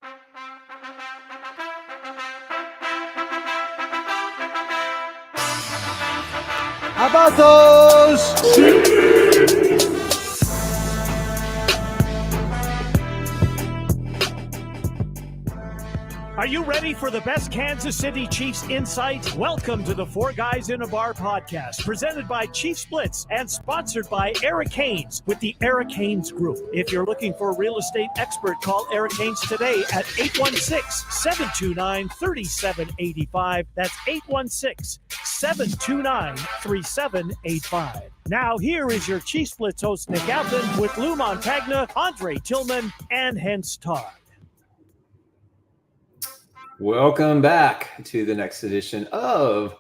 How about those? Are you ready for the best Kansas City Chiefs insight? Welcome to the Four Guys in a Bar podcast, presented by Chiefs Blitz and sponsored by Eric Haynes with the Eric Haynes Group. If you're looking for a real estate expert, call Eric Haynes today at 816-729-3785. That's 816-729-3785. Now, here is your Chiefs Blitz host, Nick Athan, with Lou Montagna, Andre Tillman, and Hense Todd. Welcome back to the next edition of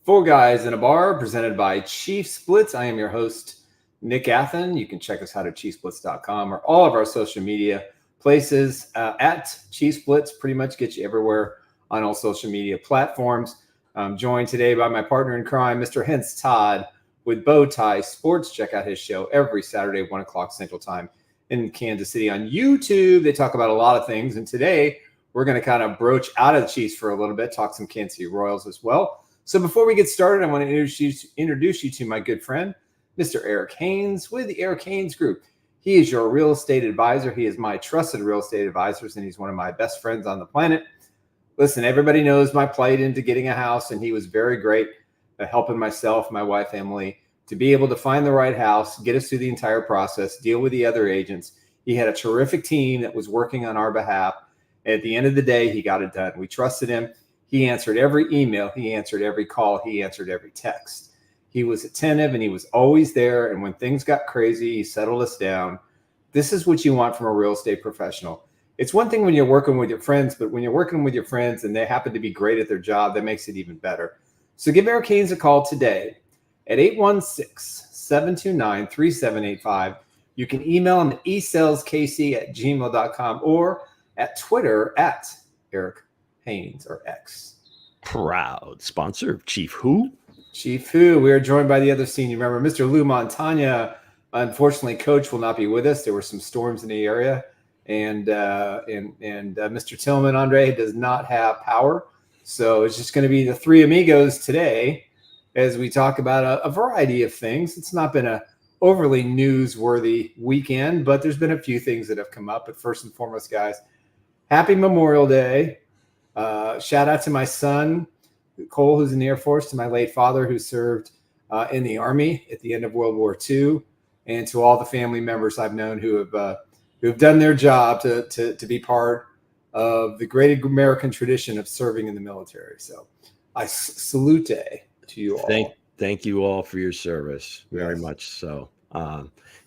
Four Guys in a Bar, presented by Chiefs Blitz. I am your host, Nick Athan. You can check us out at chiefsblitz.com or all of our social media places at Chiefs Blitz. Pretty much get you everywhere on all social media platforms. I'm joined today by my partner in crime, Mr. Hense Todd with Bowtie Sports. Check out his show every Saturday, 1 o'clock Central Time in Kansas City on YouTube. They talk about a lot of things, and today we're going to kind of broach out of the Chiefs for a little bit, talk some Kansas City Royals as well. So before we get started, I want to introduce you to my good friend, Mr. Eric Haynes with the Eric Haynes Group. He is your real estate advisor. He is my trusted real estate advisor, and he's one of my best friends on the planet. Listen, everybody knows my plight into getting a house, and he was very great at helping myself, my wife, Emily, to be able to find the right house, get us through the entire process, deal with the other agents. He had a terrific team that was working on our behalf. At the end of the day, he got it done. We trusted him. He answered every email. He answered every call. He answered every text. He was attentive, and he was always there. And when things got crazy, he settled us down. This is what you want from a real estate professional. It's one thing when you're working with your friends, but when you're working with your friends and they happen to be great at their job, that makes it even better. So give Eric Haynes a call today at 816-729-3785. You can email him at esaleskc@gmail.com or at Twitter at Eric Haynes or X. Proud sponsor of Chief Who? Chief Who. We are joined by the other senior member, Mr. Lou Montagna. Unfortunately, Coach will not be with us. There were some storms in the area, and Mr. Tillman, Andre, does not have power. So it's just going to be the three amigos today as we talk about a variety of things. It's not been a overly newsworthy weekend, but there's been a few things that have come up. But first and foremost, guys, happy Memorial Day. Shout out to my son, Cole, who's in the Air Force, to my late father who served in the Army at the end of World War II, and to all the family members I've known who have done their job to be part of the great American tradition of serving in the military. So I salute to you all. Thank you all for your service. Very much so.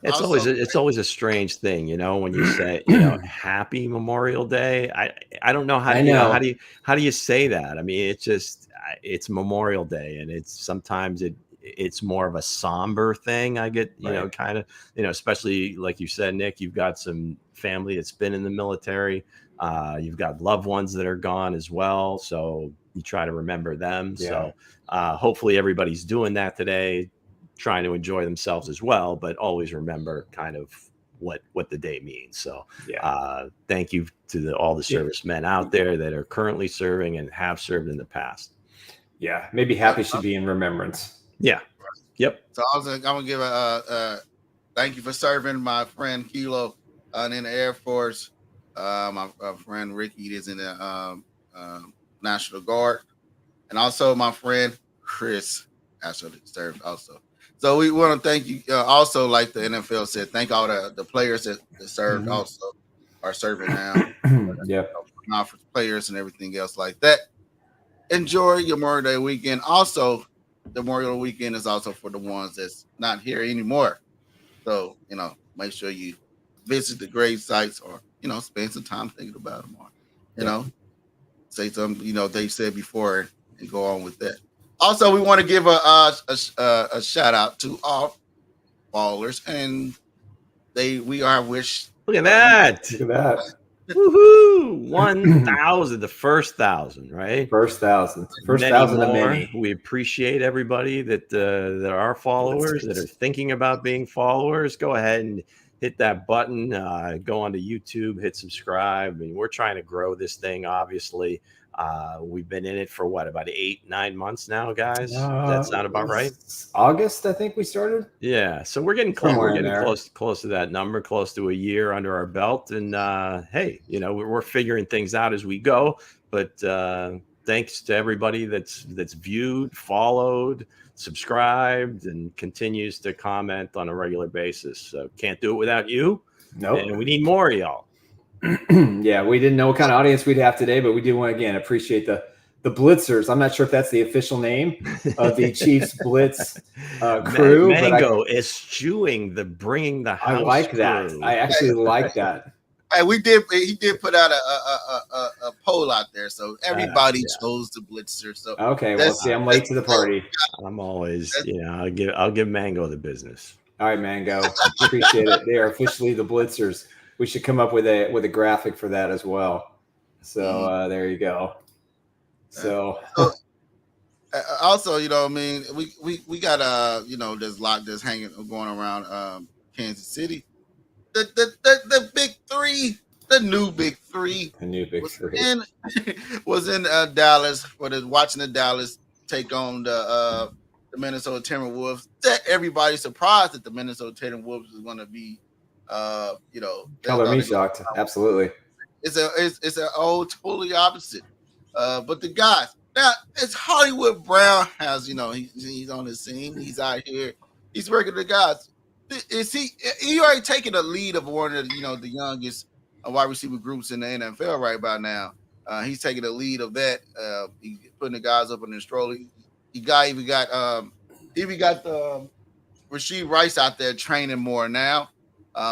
It's always a strange thing, when you say, Happy Memorial Day. I don't know how do you say that? I mean, it's Memorial Day, and it's more of a somber thing. I get, kind of, especially like you said, Nick, you've got some family that's been in the military. You've got loved ones that are gone as well. So you try to remember them. Yeah. So hopefully everybody's doing that today, trying to enjoy themselves as well, but always remember kind of what the day means. So thank you to all the servicemen out there that are currently serving and have served in the past. Yeah, maybe happy should be in remembrance. Yeah. Yep. So I'm gonna give a thank you for serving my friend Kilo in the Air Force. My friend Ricky is in the National Guard, and also my friend Chris actually served also. So we want to thank you. Also, like the NFL said, thank all the players that served also are serving now. Conference players and everything else like that. Enjoy your Memorial Day weekend. Also, the Memorial Day weekend is also for the ones that's not here anymore. So, make sure you visit the grave sites or, spend some time thinking about them or, say something, they said before and go on with that. Also, we want to give a shout out to all ballers, and we are wish. Look at that! Woohoo! 1,000, the first 1,000, right? First 1,000 of many. We appreciate everybody that are followers, that are thinking about being followers. Go ahead and hit that button, go onto YouTube, hit subscribe. I mean, we're trying to grow this thing, obviously. We've been in it for what, about 8-9 months now, guys? Does that sound about right? August, I think we started. Yeah, so we're getting close. We're getting close to that number, close to a year under our belt. And hey, we're figuring things out as we go. But thanks to everybody that's viewed, followed, subscribed, and continues to comment on a regular basis. So can't do it without you. Nope. And we need more of y'all. Yeah, we didn't know what kind of audience we'd have today, but we do want to, again, appreciate the Blitzers. I'm not sure if that's the official name of the Chiefs Blitz crew. Mango eschewing bringing the house. I like crew. that. I actually like that. Hey, he did put out a poll out there, so everybody chose the Blitzer. So okay, well, see, I'm late to the party. I'm always, I'll give Mango the business. All right, Mango, appreciate it. They are officially the Blitzers. We should come up with a graphic for that as well. So there you go. So also, we got there's a lot that's going around Kansas City. The big three, the new big three. The new big three was in Dallas watching the Dallas take on the Minnesota Timberwolves. That everybody's surprised that the Minnesota Timberwolves is going to be color me shocked. Absolutely. It's a totally opposite. But the guys now, it's Hollywood Brown has he's on the scene. He's out here. He's working the guys. Is he already taking the lead of one of the youngest wide receiver groups in the NFL right about now? He's taking the lead of that. He's putting the guys up in the stroller. He even got Rashee Rice out there training more now.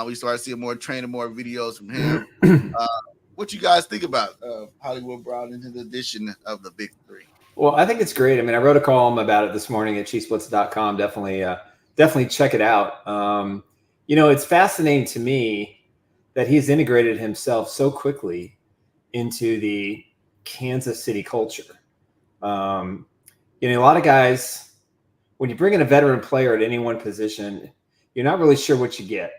We started seeing more videos from him. What you guys think about Hollywood Brown and his addition of the big three? Well, I think it's great. I mean, I wrote a column about it this morning at chiefsblitz.com. Definitely check it out. It's fascinating to me that he's integrated himself so quickly into the Kansas City culture. A lot of guys, when you bring in a veteran player at any one position, you're not really sure what you get.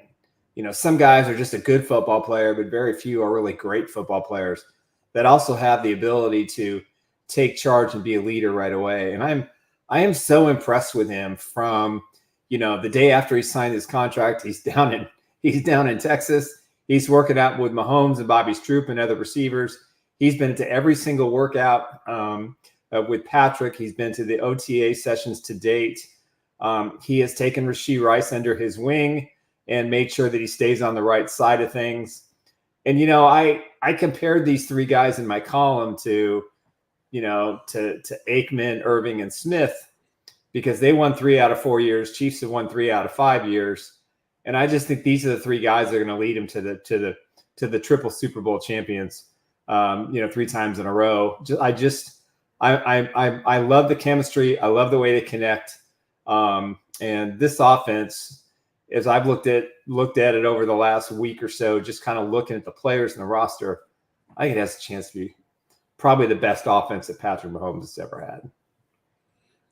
Some guys are just a good football player, but very few are really great football players that also have the ability to take charge and be a leader right away. And I am so impressed with him from, the day after he signed his contract. He's down in Texas. He's working out with Mahomes and Bobby's troop and other receivers. He's been to every single workout with Patrick. He's been to the OTA sessions to date. He has taken Rashee Rice under his wing and made sure that he stays on the right side of things. And, I compared these three guys in my column to Aikman, Irving, and Smith, because they won 3 out of 4 years. Chiefs have won 3 out of 5 years. And I just think these are the three guys that are going to lead them to the triple Super Bowl champions, 3 times in a row. I love the chemistry. I love the way they connect. And this offense, as I've looked at it over the last week or so, just kind of looking at the players in the roster, I think it has a chance to be probably the best offense that Patrick Mahomes has ever had.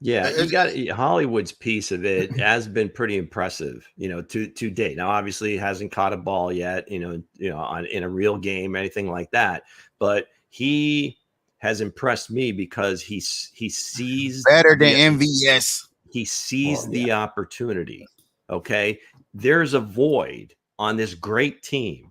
Yeah, you got Hollywood's piece of it has been pretty impressive, to date. Now, obviously, he hasn't caught a ball yet, in a real game, anything like that. But he has impressed me because he sees better than MVS. He sees the opportunity. Okay, there's a void on this great team.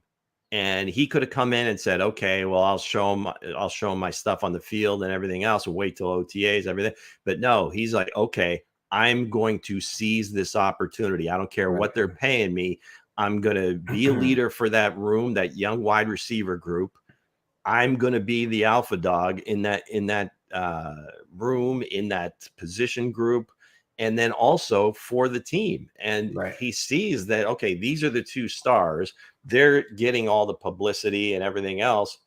And he could have come in and said, okay, well, I'll show him my stuff on the field and everything else. We'll wait till OTAs, everything. But no, he's like, okay, I'm going to seize this opportunity. I don't care what they're paying me. I'm going to be a leader for that room, that young wide receiver group. I'm going to be the alpha dog in that room, in that position group. And then also for the team. And he sees that, okay, these are the 2 stars. They're getting all the publicity and everything else.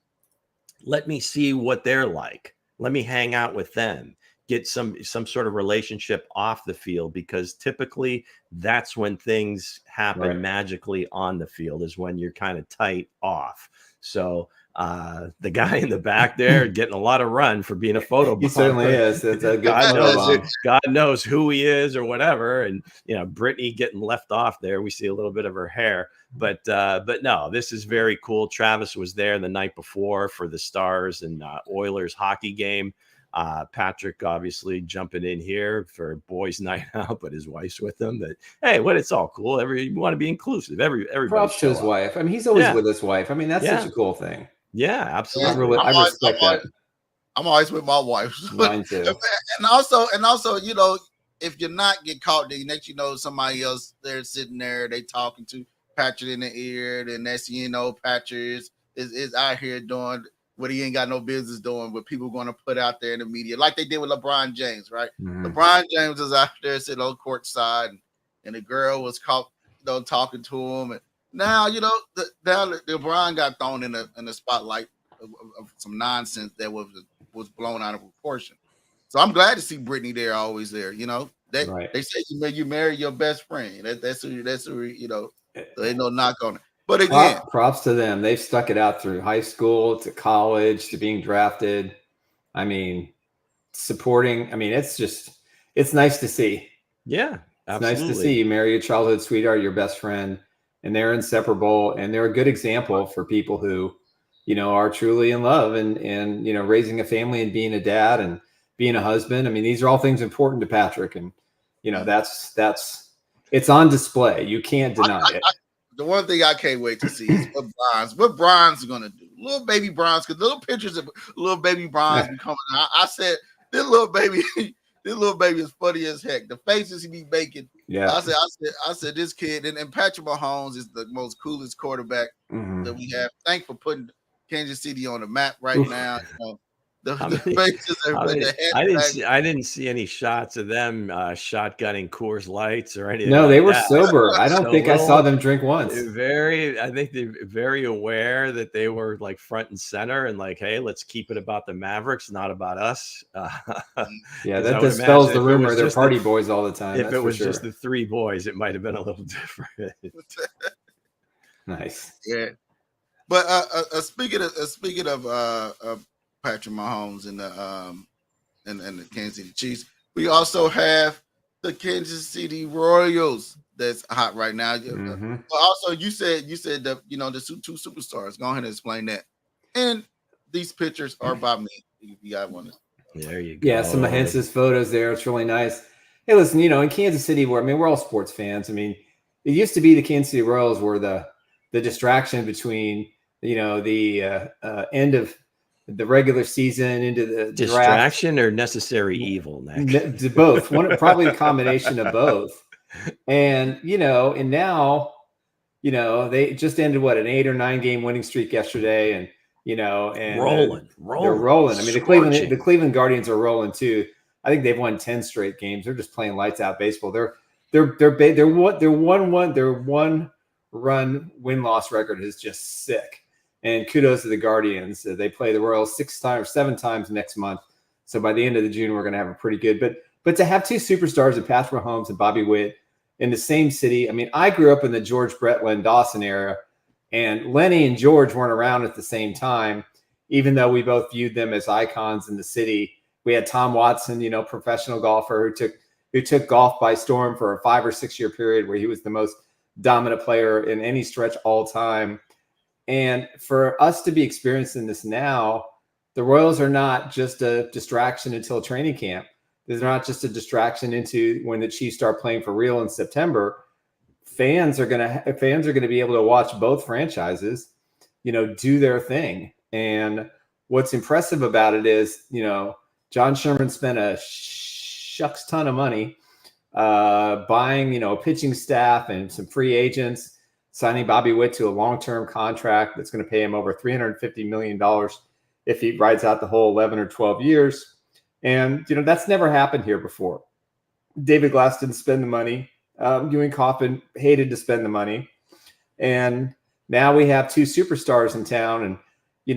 Let me see what they're like. Let me hang out with them. get some sort of relationship off the field, because typically that's when things happen magically on the field, is when you're kind of tight off. So the guy in the back there getting a lot of run for being a photo bomber. He certainly is. It's a good God knows who he is or whatever. And, Brittany getting left off there. We see a little bit of her hair, but no, this is very cool. Travis was there the night before for the Stars and Oilers hockey game. Patrick obviously jumping in here for boys' night out, but his wife's with him. But hey, it's all cool. We want to be inclusive. Everybody. Props to his wife. I mean, he's always with his wife. I mean, that's such a cool thing. Yeah, absolutely. I respect that. I'm always with my wife. Mine too. And also, if you're not get caught, then next somebody else they're sitting there, they talking to Patrick in the ear, then next Patrick is out here doing what he ain't got no business doing, what people going to put out there in the media, like they did with LeBron James, right? Mm-hmm. LeBron James was out there sitting on court side, and the girl was caught, talking to him. And now, LeBron got thrown in the spotlight of some nonsense that was blown out of proportion. So I'm glad to see Brittany there, always there. They say you marry your best friend. That's who. So ain't no knock on it. But again, props to them. They've stuck it out through high school to college to being drafted. I mean, supporting. I mean, it's nice to see. Yeah, absolutely. It's nice to see you marry your childhood sweetheart, your best friend, and they're inseparable. And they're a good example for people who, are truly in love and raising a family and being a dad and being a husband. I mean, these are all things important to Patrick, and that's it's on display. You can't deny it. The one thing I can't wait to see is what Brian's gonna do. Little baby Brian's, because little pictures of little baby Brian's be coming out. I said this little baby is funny as heck. The faces he be making. Yeah. I said this kid and Patrick Mahomes is the most coolest quarterback that we have. Thanks for putting Kansas City on the map right now. I didn't see any shots of them shotgunning Coors Lights or anything. No, they were sober. I don't think I saw them drink once. I think they're very aware that they were like front and center and like, hey, let's keep it about the Mavericks, not about us. Yeah, that dispels the rumor they're party boys all the time. If it was just the three boys, it might have been a little different. Nice. Yeah, but speaking of Patrick Mahomes and the Kansas City Chiefs, we also have the Kansas City Royals that's hot right now. Mm-hmm. But also, you said that the two superstars. Go ahead and explain that. And these pictures are by me. If you got one. There you go. Yeah, some of Hense's photos there. It's really nice. Hey, listen, in Kansas City, we're all sports fans. I mean, it used to be the Kansas City Royals were the distraction between the end of the regular season into the distraction draft. Or necessary evil, Nick? Both. Probably a combination of both. And and now they just ended an 8 or 9 game winning streak yesterday, and and rolling. They're rolling. I mean, the Cleveland Guardians are rolling too. I think they've won 10 straight games. They're just playing lights out baseball. Their one run win-loss record is just sick. And kudos to the Guardians. They play the Royals 7 times next month. So by the end of the June, we're going to have a pretty good. But to have two superstars in Patrick Mahomes and Bobby Witt in the same city. I mean, I grew up in the George Brett Len Dawson era, and Lenny and George weren't around at the same time, even though we both viewed them as icons in the city. We had Tom Watson, professional golfer who took golf by storm for a 5 or 6 year period where he was the most dominant player in any stretch all time. And for us to be experiencing this now, the Royals are not just a distraction until training camp. They're not just a distraction into when the Chiefs start playing for real in September. Fans are gonna be able to watch both franchises, do their thing. And what's impressive about it is, John Sherman spent a shucks ton of money buying, a pitching staff and some free agents, signing Bobby Witt to a long-term contract that's going to pay him over $350 million if he rides out the whole 11 or 12 years. And, that's never happened here before. David Glass didn't spend the money. Ewing Kauffman hated to spend the money. And now we have two superstars in town. And,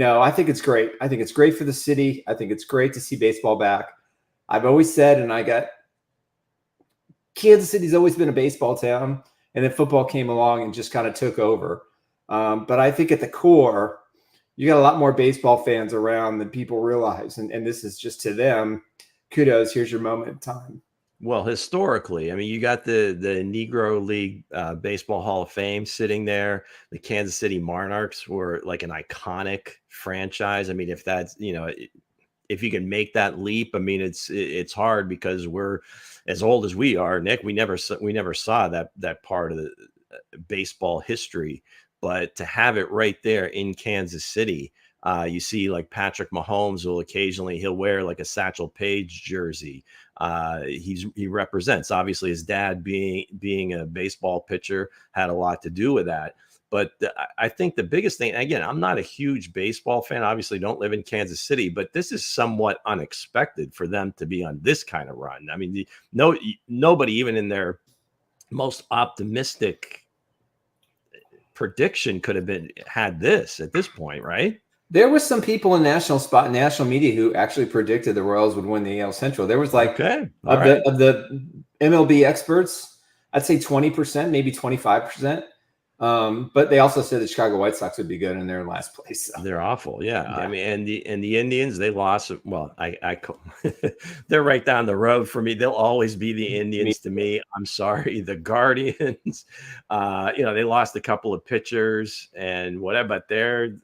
I think it's great. I think it's great for the city. I think it's great to see baseball back. I've always said, and Kansas City's always been a baseball town, and then football came along and just kind of took over. But I think at the core, you got a lot more baseball fans around than people realize. And this is just to them, kudos, here's your moment in time. Well, historically, I mean, you got the Negro League Baseball Hall of Fame sitting there. The Kansas City Monarchs were like an iconic franchise. I mean, if that's, if you can make that leap, I mean, it's hard because we're as old as we are, Nick. We never saw that part of the baseball history, but to have it right there in Kansas City, you see like Patrick Mahomes he'll wear like a Satchel Paige jersey. He represents, obviously his dad being a baseball pitcher had a lot to do with that. But I think the biggest thing, again, I'm not a huge baseball fan, obviously don't live in Kansas City, but this is somewhat unexpected for them to be on this kind of run. I mean, nobody even in their most optimistic prediction could have had this at this point, right? There was some people in national media who actually predicted the Royals would win the AL Central. There was like of the MLB experts, I'd say 20%, maybe 25%. But they also said the Chicago White Sox would be good, and they're in last place. So. They're awful, yeah. I mean, and the Indians, they lost. Well, they're right down the road for me. They'll always be the Indians to me. I'm sorry, the Guardians. They lost a couple of pitchers and whatever, but they're,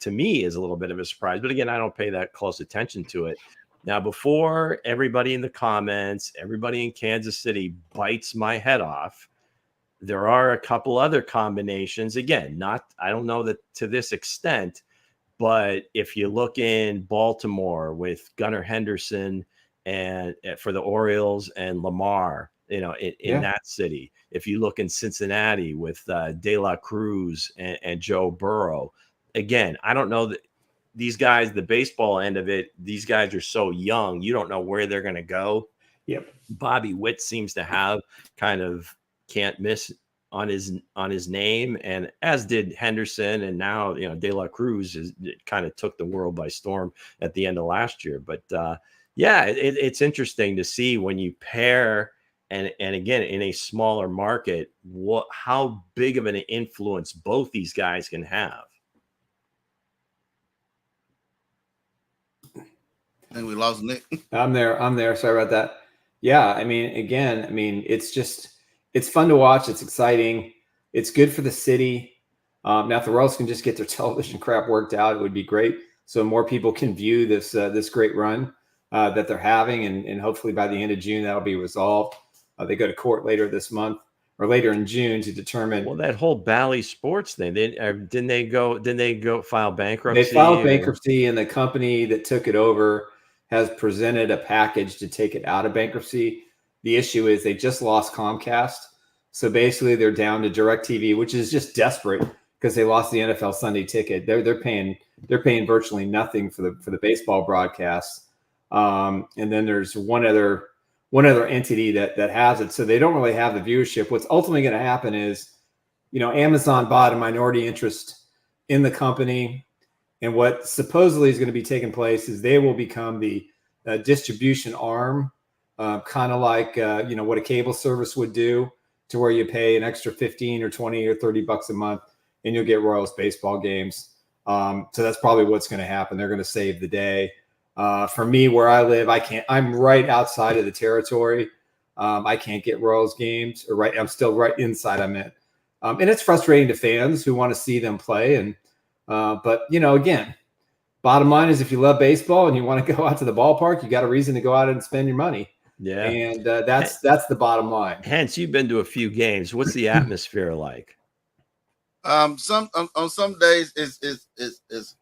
to me, is a little bit of a surprise. But again, I don't pay that close attention to it. Now, before everybody in the comments, everybody in Kansas City bites my head off, there are a couple other combinations. Again, I don't know that to this extent, but if you look in Baltimore with Gunnar Henderson and for the Orioles and Lamar, in that city. If you look in Cincinnati with De La Cruz and Joe Burrow, again, I don't know that these guys, the baseball end of it, these guys are so young, you don't know where they're going to go. Yep. Bobby Witt seems to have kind of can't miss on his name, and as did Henderson, and now De La Cruz kind of took the world by storm at the end of last year. But it's interesting to see when you pair and again in a smaller market how big of an influence both these guys can have. I think we lost Nick. I'm there. Sorry about that. Yeah, I mean, it's fun to watch. It's exciting. It's good for the city. Now, if the Royals can just get their television crap worked out, it would be great. So more people can view this great run that they're having, and hopefully by the end of June that'll be resolved. They go to court later this month or later in June to determine. Well, that whole Bally Sports thing, didn't they go file bankruptcy? They filed bankruptcy, and the company that took it over has presented a package to take it out of bankruptcy. The issue is they just lost Comcast. So basically they're down to DirecTV, which is just desperate because they lost the NFL Sunday ticket. They're paying virtually nothing for the baseball broadcasts. And then there's one other entity that has it. So they don't really have the viewership. What's ultimately going to happen is, Amazon bought a minority interest in the company. And what supposedly is going to be taking place is they will become the distribution arm, kind of like, what a cable service would do, to where you pay an extra 15 or 20 or 30 bucks a month and you'll get Royals baseball games. So that's probably what's going to happen. They're going to save the day. For me, where I live, I'm right outside of the territory. I can't get Royals games, I'm still right inside I'm in. And it's frustrating to fans who want to see them play. And, but again, bottom line is if you love baseball and you want to go out to the ballpark, you got a reason to go out and spend your money. Yeah. And that's the bottom line. Hence, you've been to a few games. What's the atmosphere like? On some days it's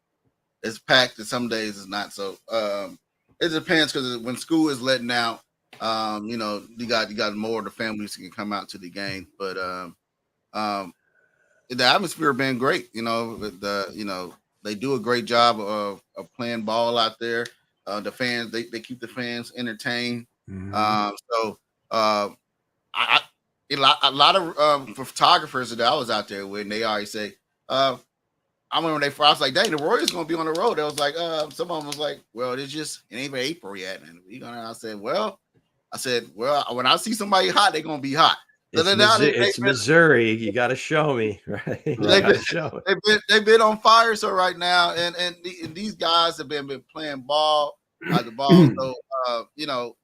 packed, and some days it's not. So it depends, because when school is letting out, you got more of the families who can come out to the game. But the atmosphere been great. They do a great job of playing ball out there. The fans, they keep the fans entertained. Mm-hmm. A lot of photographers that I was out there with, and they always say, I remember when I was like, dang, the Royals gonna be on the road. They was like, some of them was like, well, it ain't even April yet, and I said, well, when I see somebody hot, they're gonna be hot. So It's Missouri. You got to show me, right? They've been on fire. So right now, and these guys have been playing ball, the ball. So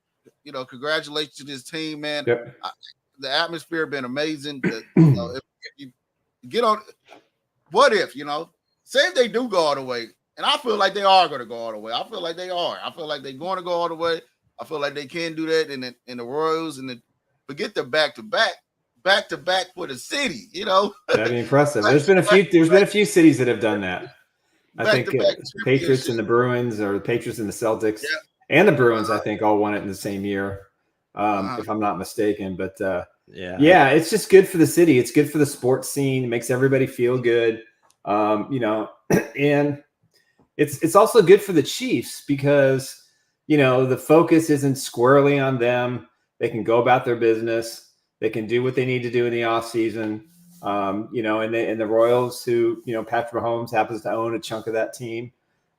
congratulations to this team, man. Yep. The atmosphere been amazing. If you get on, what if say if they do go all the way, and I feel like they are going to go all the way. I feel like they are. I feel like they're going to go all the way. I feel like they can do that in the Royals and forget the back to back for the city. That'd be impressive. There's been a few cities that have done that. I think the Patriots and the Bruins, or the Patriots and the Celtics, and the Bruins, I think all won it in the same year, if I'm not mistaken. But it's just good for the city. It's good for the sports scene. It makes everybody feel good, and it's also good for the Chiefs because the focus isn't squarely on them. They can go about their business. They can do what they need to do in the offseason. And the Royals, who, Patrick Mahomes happens to own a chunk of that team.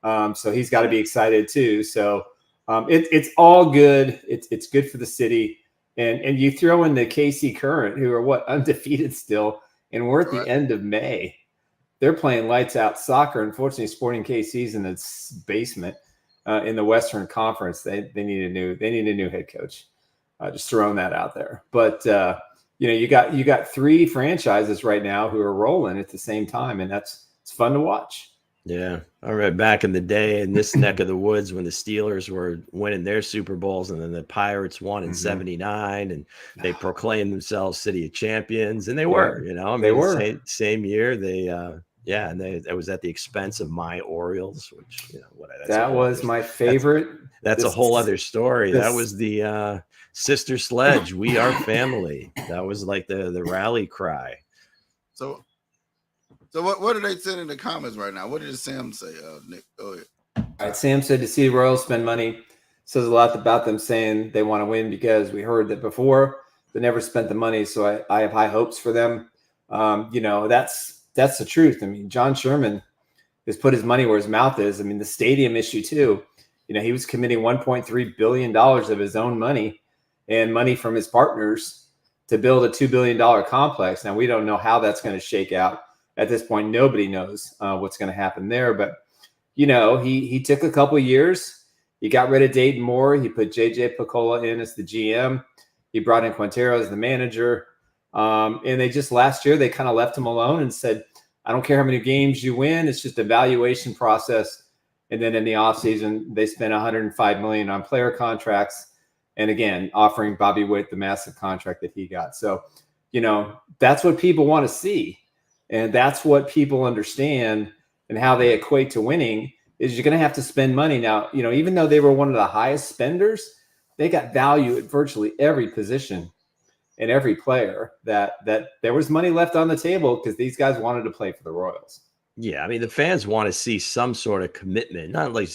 So he's got to be excited too. So it's all good. It's good for the city. And you throw in the KC Current, who are undefeated still. And we're at the end of May. They're playing lights out soccer. Unfortunately, Sporting KC's in its basement in the Western Conference. They need a new head coach. Just throwing that out there. But you got three franchises right now who are rolling at the same time, and it's fun to watch. Yeah. All right. Back in the day in this neck of the woods when the Steelers were winning their Super Bowls and then the Pirates won in 79 and they proclaimed themselves City of Champions, and they were, they were. Same year. And it was at the expense of my Orioles, which, that was my favorite. That's a whole other story. That was the Sister Sledge. We are family. That was like the rally cry. So what are they saying in the comments right now? What did Sam say, Nick? Go ahead. All right, Sam said to see the Royals spend money says a lot about them, saying they want to win because we heard that before they never spent the money. So I have high hopes for them. That's the truth. I mean, John Sherman has put his money where his mouth is. I mean, the stadium issue too. He was committing $1.3 billion of his own money and money from his partners to build a $2 billion complex. Now, we don't know how that's going to shake out. At this point, nobody knows what's going to happen there. But, he took a couple of years. He got rid of Dayton Moore. He put J.J. Picola in as the GM. He brought in Quintero as the manager. And they just last year, they kind of left him alone and said, I don't care how many games you win. It's just a valuation process. And then in the offseason, they spent $105 million on player contracts. And again, offering Bobby Witt the massive contract that he got. So, that's what people want to see. And that's what people understand and how they equate to winning is you're going to have to spend money. Now, even though they were one of the highest spenders, they got value at virtually every position and every player that there was money left on the table because these guys wanted to play for the Royals. Yeah, I mean, the fans want to see some sort of commitment, not like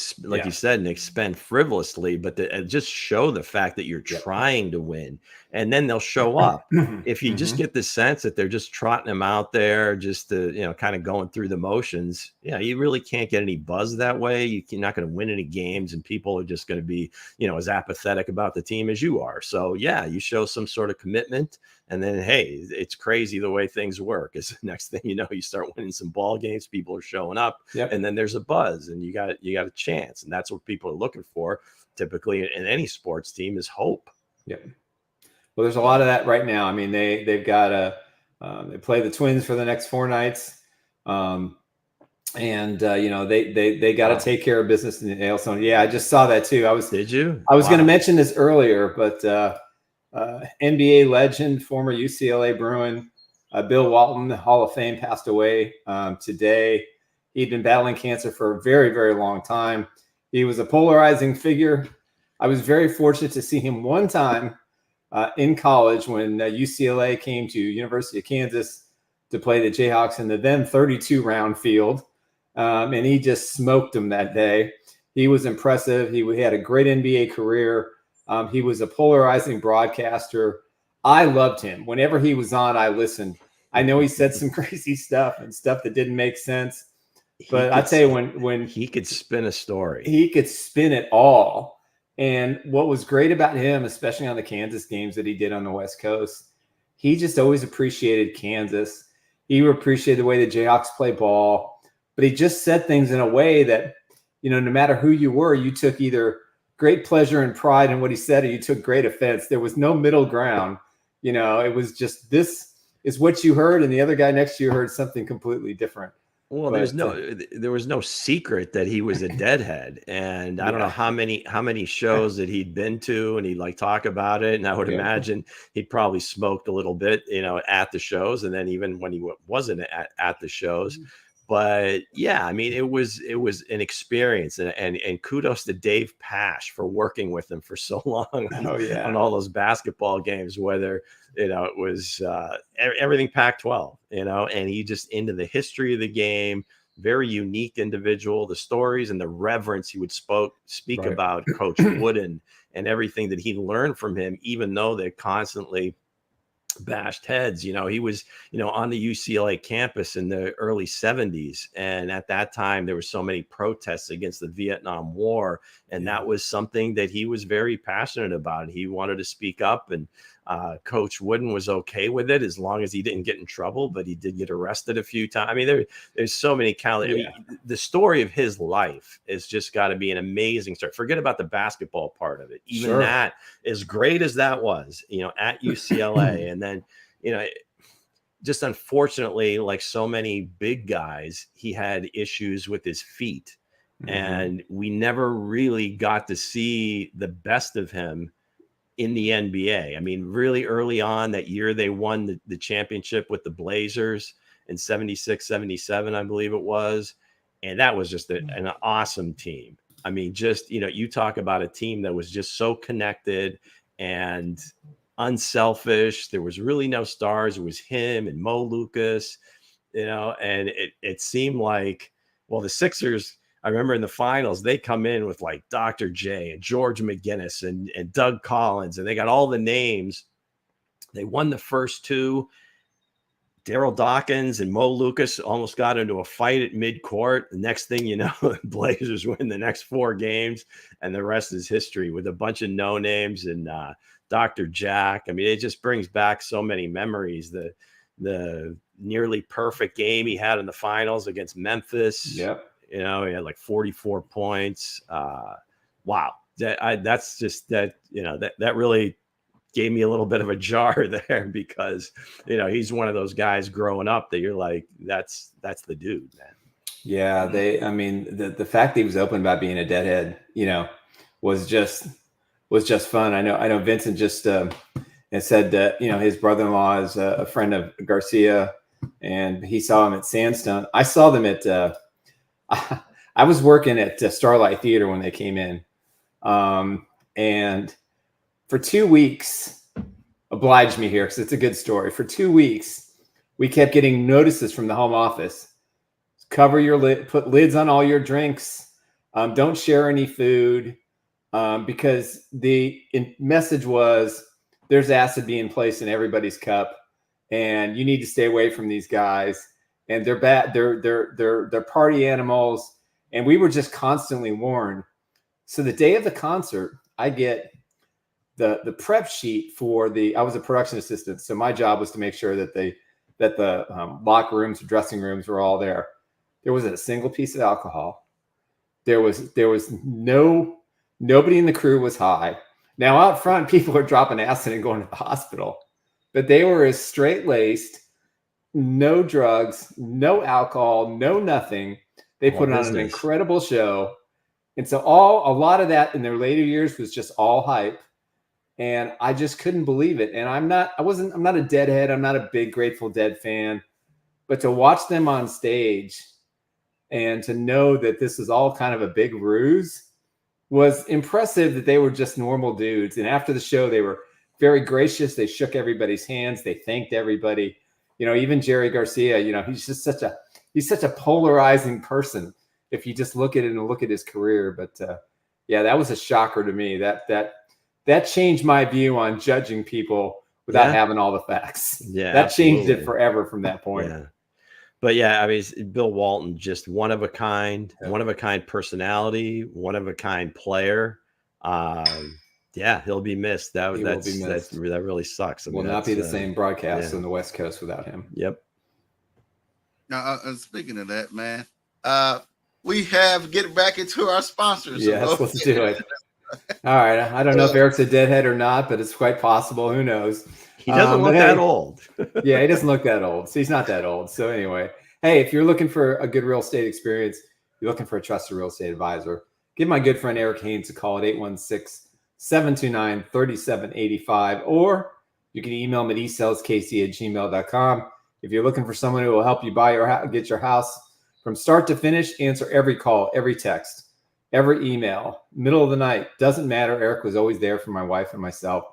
you said, Nick, spend frivolously, but just show the fact that you're trying to win, and then they'll show up. If you just get the sense that they're just trotting them out there, just to, kind of going through the motions, you really can't get any buzz that way. You're not going to win any games, and people are just going to be, as apathetic about the team as you are. So, you show some sort of commitment. And then, hey, it's crazy the way things work. Is the next thing you know, you start winning some ball games. People are showing up, and then there's a buzz, and you got a chance, and that's what people are looking for. Typically, in any sports team, is hope. Yeah. Well, there's a lot of that right now. I mean, they've got they play the Twins for the next 4 nights, and they got to take care of business in the AL Zone. Yeah, I just saw that too. Did you? I was going to mention this earlier, but. NBA legend, former UCLA Bruin, Bill Walton, Hall of Fame, passed away today. He'd been battling cancer for a very, very long time. He was a polarizing figure. I was very fortunate to see him one time in college when UCLA came to University of Kansas to play the Jayhawks in the then 32-round field, and he just smoked them that day. He was impressive. He had a great NBA career. He was a polarizing broadcaster. I loved him. Whenever he was on, I listened. I know he said some crazy stuff and stuff that didn't make sense, But I tell you, when he could spin a story, he could spin it all. And what was great about him, especially on the Kansas games that he did on the West Coast, he just always appreciated Kansas. He appreciated the way the Jayhawks play ball, but he just said things in a way that, no matter who you were, you took either great pleasure and pride in what he said, or you took great offense. There was no middle ground. It was just, this is what you heard, and the other guy next to you heard something completely different. Well, there was no secret that he was a deadhead, and I don't know how many shows that he'd been to, and he'd like talk about it. And I would imagine he'd probably smoked a little bit, at the shows, and then even when he wasn't at the shows. But yeah, I mean, it was an experience, and kudos to Dave Pasch for working with him for so long on all those basketball games, whether it was everything Pac-12, and he just into the history of the game, very unique individual, the stories and the reverence he would speak about Coach Wooden and everything that he learned from him, even though they constantly bashed heads. He was, on the UCLA campus in the early 70s. And at that time, there were so many protests against the Vietnam War. And that was something that he was very passionate about. He wanted to speak up, and Coach Wooden was okay with it as long as he didn't get in trouble, but he did get arrested a few times. I mean, there's so many the story of his life has just got to be an amazing story. Forget about the basketball part of it. Even that, as great as that was, at UCLA. And then, just unfortunately, like so many big guys, he had issues with his feet. And we never really got to see the best of him in the NBA. I mean, really early on that year, they won the championship with the Blazers in 76, 77, I believe it was. And that was just an awesome team. I mean, just, you talk about a team that was just so connected and unselfish. There was really no stars. It was him and Mo Lucas, and it seemed like, well, the Sixers, I remember in the finals, they come in with like Dr. J and George McGinnis and Doug Collins, and they got all the names. They won the first two. Daryl Dawkins and Mo Lucas almost got into a fight at midcourt. The next thing you know, the Blazers win the next 4 games, and the rest is history with a bunch of no names and Dr. Jack. I mean, it just brings back so many memories. The nearly perfect game he had in the finals against Memphis. Yep. He had like 44 points. Wow. That's just that, that really gave me a little bit of a jar there, because, he's one of those guys growing up that you're like, that's the dude, man. Yeah. The fact that he was open about being a deadhead, was just fun. I know Vincent just said that, his brother-in-law is a friend of Garcia, and he saw him at Sandstone. I saw them at, I was working at Starlight Theater when they came in. And for 2 weeks, oblige me here because it's a good story. For 2 weeks, we kept getting notices from the home office. Cover your lid, put lids on all your drinks. Don't share any food, because the message was there's acid being placed in everybody's cup, and you need to stay away from these guys. And they're bad. They're party animals. And we were just constantly warned. So the day of the concert, I get the prep sheet I was a production assistant. So my job was to make sure that the locker rooms, dressing rooms were all there. There wasn't a single piece of alcohol. There was nobody in the crew was high. Now out front, people are dropping acid and going to the hospital, but they were as straight-laced. No drugs, no alcohol, no nothing. They put on an incredible show. And so a lot of that in their later years was just all hype. And I just couldn't believe it. And I'm not a Deadhead. I'm not a big Grateful Dead fan, but to watch them on stage and to know that this is all kind of a big ruse was impressive, that they were just normal dudes. And after the show, they were very gracious. They shook everybody's hands. They thanked everybody. Even Jerry Garcia, he's just such a polarizing person if you just look at it and look at his career. But that was a shocker to me. That changed my view on judging people without having all the facts. Yeah, that changed it forever from that point. Yeah. But yeah, I mean, Bill Walton, just one of a kind personality, one of a kind player. Yeah, he'll be missed. That really sucks. I mean, will not be the same broadcast on the West Coast without him. Yep. Now, speaking of that, man, we have get back into our sponsors. Yes, let's do it. All right. I don't know if Eric's a deadhead or not, but it's quite possible. Who knows? He doesn't look that old. Yeah, he doesn't look that old. So he's not that old. So anyway, hey, if you're looking for a good real estate experience, you're looking for a trusted real estate advisor, give my good friend Eric Hense a call at 816-729-3785, or you can email him at esaleskc@gmail.com. If you're looking for someone who will help you get your house from start to finish, answer every call, every text, every email, middle of the night, doesn't matter. Eric was always there for my wife and myself.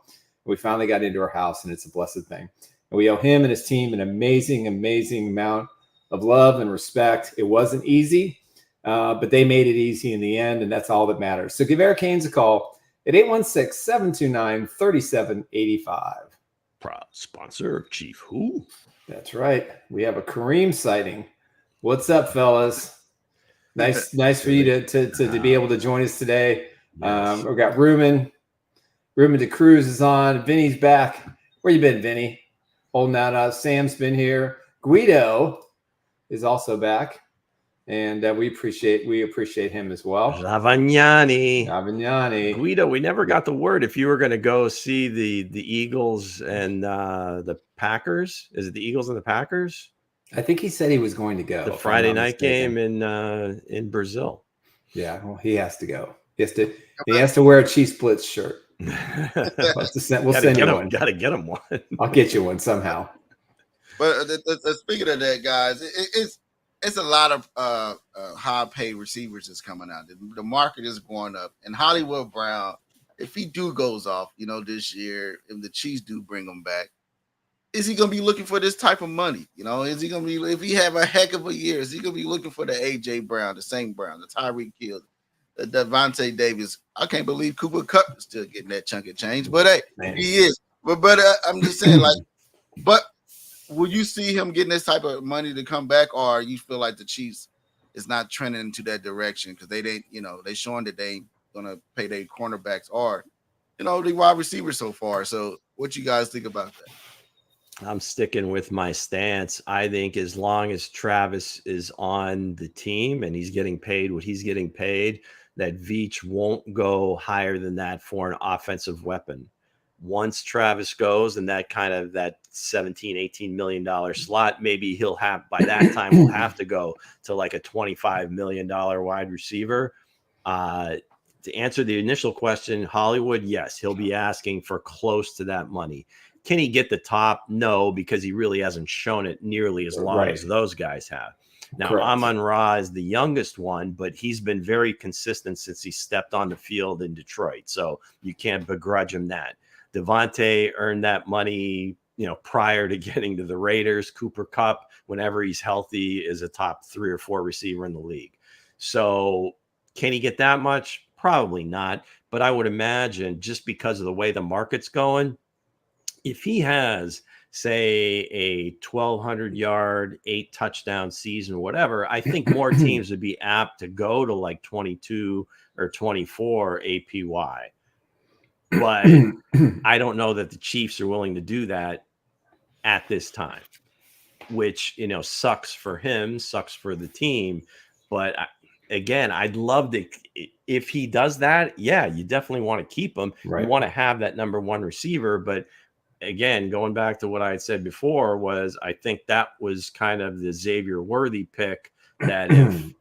We finally got into our house, and it's a blessed thing. And we owe him and his team an amazing, amazing amount of love and respect. It wasn't easy, but they made it easy in the end, and that's all that matters. So give Eric Hense a call at 816-729-3785. Proud sponsor of Chief Who. That's right. We have a Kareem sighting. What's up, fellas? Nice for you to be able to join us today. Yes. We've got Ruben DeCruz is on. Vinny's back. Where you been, Vinny? Holding out. Sam's been here. Guido is also back, and we appreciate him as well. Lavagnani. Guido, we never got the word if you were going to go see the Eagles and the Packers. Is it the Eagles and the Packers? I think he said he was going to go. The Friday night game in Brazil. Yeah, well, he has to go. He has to wear a Chiefs Blitz shirt. We'll send you one. Got to get him one. I'll get you one somehow. But speaking of that, guys, it's a lot of high-paid receivers that's coming out. The market is going up. And Hollywood Brown, if he goes off, this year, if the Chiefs do bring him back, is he going to be looking for this type of money? Is he going to be, if he have a heck of a year, is he going to be looking for the A.J. Brown, the St. Brown, the Tyreek Hill, the Devontae Davis? I can't believe Cooper Kupp is still getting that chunk of change, but hey, he is. But I'm just saying, but will you see him getting this type of money to come back, or you feel like the Chiefs is not trending into that direction because they showing that they ain't going to pay their cornerbacks or, the wide receivers so far. So what you guys think about that? I'm sticking with my stance. I think as long as Travis is on the team and he's getting paid what he's getting paid, that Veach won't go higher than that for an offensive weapon. Once Travis goes and that $17-18 million slot, maybe he'll have, by that time, we'll have to go to like a $25 million wide receiver. To answer the initial question, Hollywood, yes, he'll be asking for close to that money. Can he get the top? No, because he really hasn't shown it nearly as long as those guys have. Now, correct. Amon-Ra is the youngest one, but he's been very consistent since he stepped on the field in Detroit. So you can't begrudge him that. Devontae earned that money, prior to getting to the Raiders. Cooper Kupp, whenever he's healthy, is a top 3 or 4 receiver in the league. So can he get that much? Probably not. But I would imagine just because of the way the market's going, if he has, say, a 1,200-yard, 8-touchdown season, whatever, I think more teams would be apt to go to like 22 or 24 APY. But I don't know that the Chiefs are willing to do that at this time, which, sucks for him, sucks for the team. But again, I'd love to, if he does that, yeah, you definitely want to keep him. Right. You want to have that number 1 receiver, but again, going back to what I had said before, was I think that was kind of the Xavier Worthy pick, that if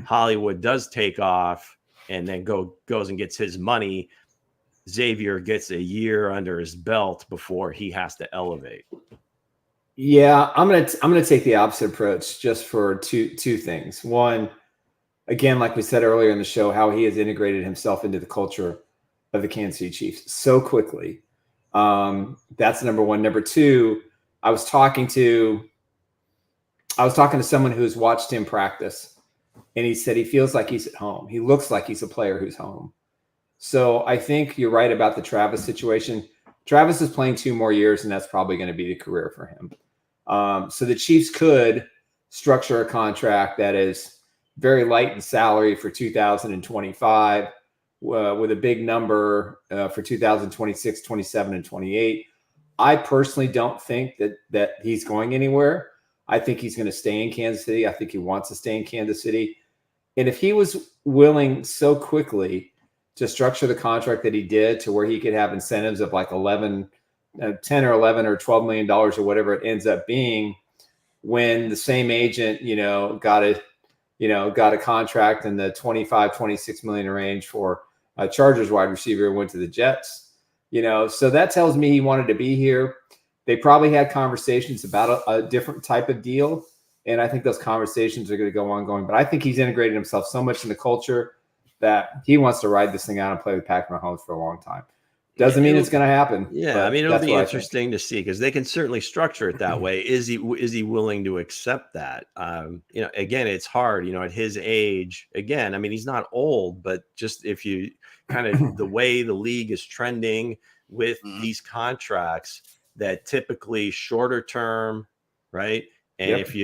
Hollywood does take off and then goes and gets his money, Xavier gets a year under his belt before he has to elevate. Yeah, I'm gonna take the opposite approach just for two things. One, again, like we said earlier in the show, how he has integrated himself into the culture of the Kansas City Chiefs so quickly. That's number one. Number two, I was talking to someone who's watched him practice, and he said he feels like he's at home. He looks like he's a player who's home. So I think you're right about the Travis situation. Travis is playing 2 more years, and that's probably going to be the career for him. So the Chiefs could structure a contract that is very light in salary for 2025 with a big number for 2026, 27, and 28. I personally don't think that he's going anywhere. I think he's going to stay in Kansas City. I think he wants to stay in Kansas City. And if he was willing so quickly to structure the contract that he did to where he could have incentives of like 10 or 11 or $12 million or whatever it ends up being, when the same agent, got a contract in the 25, 26 million range for a Chargers wide receiver who went to the Jets, so that tells me he wanted to be here. They probably had conversations about a different type of deal. And I think those conversations are going to go ongoing, but I think he's integrated himself so much in the culture that he wants to ride this thing out and play with Patrick Mahomes for a long time. Doesn't mean it's going to happen. Yeah, I mean, it'll be interesting to see, because they can certainly structure it that way. Is he willing to accept that? Again, it's hard. At his age, again, I mean, he's not old, but just if you kind of the way the league is trending with these contracts that typically shorter term, right? And if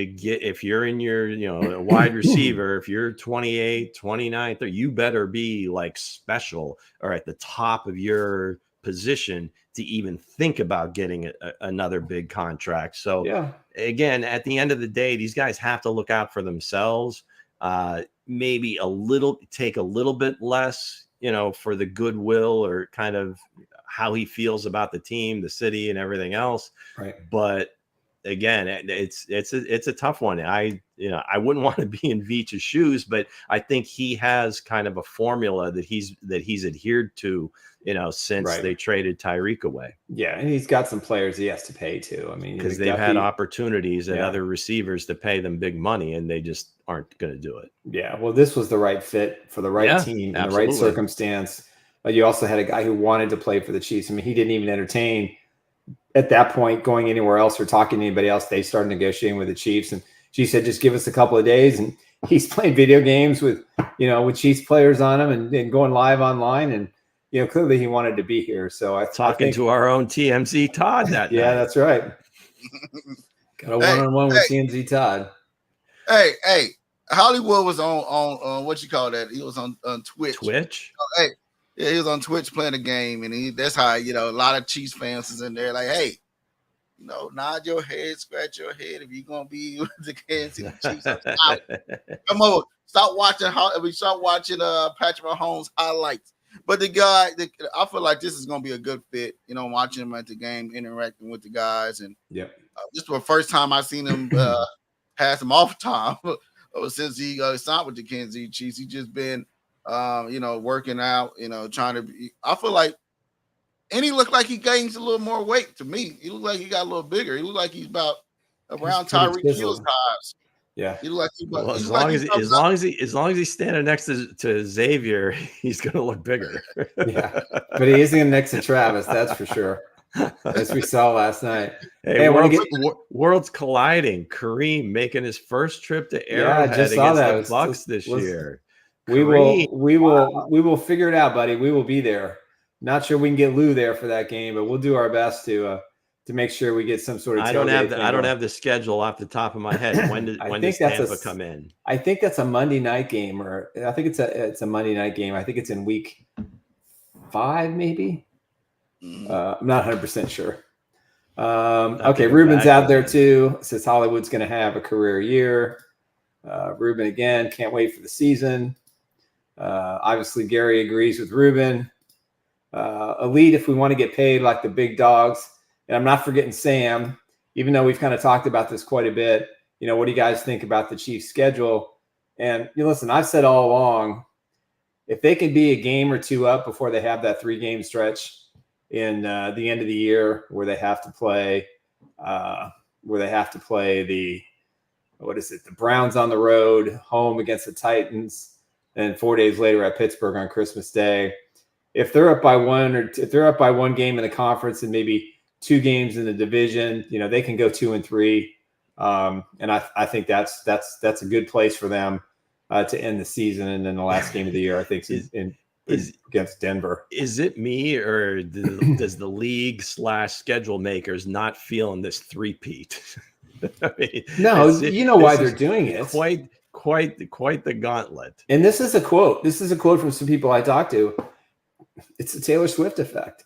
you're in your, a wide receiver, if you're 28, 29, 30, you better be like special or at the top of your position to even think about getting another big contract. So again, at the end of the day, these guys have to look out for themselves. Maybe take a little bit less, for the goodwill or kind of how he feels about the team, the city, and everything else. Right. But again, it's a tough one. I wouldn't want to be in Veach's shoes, but I think he has kind of a formula that he's adhered to, since they traded Tyreek away. Yeah, and he's got some players he has to pay too. I mean, because they've had opportunities and other receivers to pay them big money, and they just aren't going to do it. Yeah, well, this was the right fit for the right team in the right circumstance. But you also had a guy who wanted to play for the Chiefs. I mean, he didn't even entertain at that point going anywhere else or talking to anybody else. They started negotiating with the Chiefs, and she said, just give us a couple of days. And he's playing video games with Chiefs players on him and going live online. And, clearly he wanted to be here. So I think to our own TMZ Todd that night. That's right. Got a one-on-one with TMZ Todd. Hey, Hollywood was on what you call that? He was on Twitch. He was on Twitch playing a game, and that's how a lot of Chiefs fans is in there. Like, hey, nod your head, scratch your head if you're gonna be with the Kansas City Chiefs. Come on, stop watching Patrick Mahomes highlights. But the guy, I feel like this is gonna be a good fit. Watching him at the game, interacting with the guys, and this was the first time I seen him pass him off time since he signed with the Kansas City Chiefs. He just been working out, trying to be. I feel like, and he looked like he gains a little more weight to me. He looked like he got a little bigger. He looked like he's about around Tyreek Hill's size. Yeah. He looked like as long as he's standing next to Xavier, he's gonna look bigger. Yeah, but he isn't next to Travis, that's for sure. As we saw last night. Hey, worlds colliding. Kareem making his first trip to Arrowhead against the Bucks this year. We will figure it out, buddy. We will be there. Not sure we can get Lou there for that game, but we'll do our best to make sure we get some sort of. I don't have the schedule off the top of my head. When does Tampa come in? I think that's a Monday night game, or I think it's a Monday night game. I think it's in week 5, maybe. I'm not 100% sure. Okay, Ruben's out there too. Says Hollywood's going to have a career year. Ruben again, can't wait for the season. Obviously, Gary agrees with Ruben. Elite, if we want to get paid like the big dogs. And I'm not forgetting Sam, even though we've kind of talked about this quite a bit. What do you guys think about the Chiefs' schedule? And listen, I've said all along, if they can be a game or two up before they have that 3-game stretch in the end of the year where they have to play the Browns on the road, home against the Titans, and 4 days later at Pittsburgh on Christmas Day. If they're up by one game in the conference and maybe 2 games in the division, they can go 2-3. And I think that's a good place for them to end the season. And then the last game of the year, I think is against Denver. Is it me, or does the league / schedule makers not feeling this three-peat? I mean, No, you know why they're doing it. Quite the gauntlet. And this is a quote. This is a quote from some people I talked to. It's the Taylor Swift effect.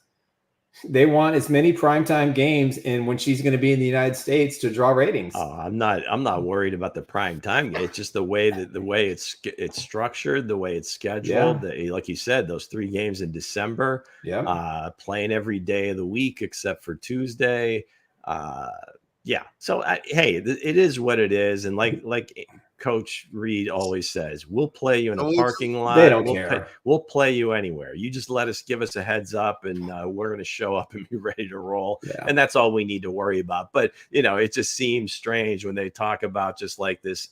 They want as many primetime games and when she's going to be in the United States to draw ratings. Oh, I'm not worried about the prime time game. It's just the way it's structured, the way it's scheduled. Yeah. Like you said, those 3 games in December. Yeah. Playing every day of the week except for Tuesday. Yeah. So hey, it is what it is, and like Coach Reed always says, we'll play you in a parking lot. They don't care. We'll play you anywhere. You just give us a heads up, and we're going to show up and be ready to roll. Yeah. And that's all we need to worry about. But it just seems strange when they talk about just like these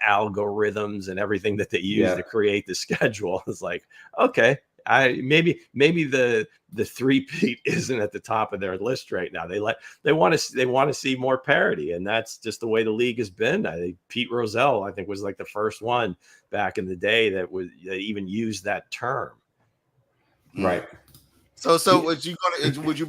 algorithms and everything that they use to create the schedule. It's like, okay. Maybe the 3-peat isn't at the top of their list right now. They want to see more parity, and that's just the way the league has been. I think Pete Rozelle, was like the first one back in the day that even used that term. Right. So would you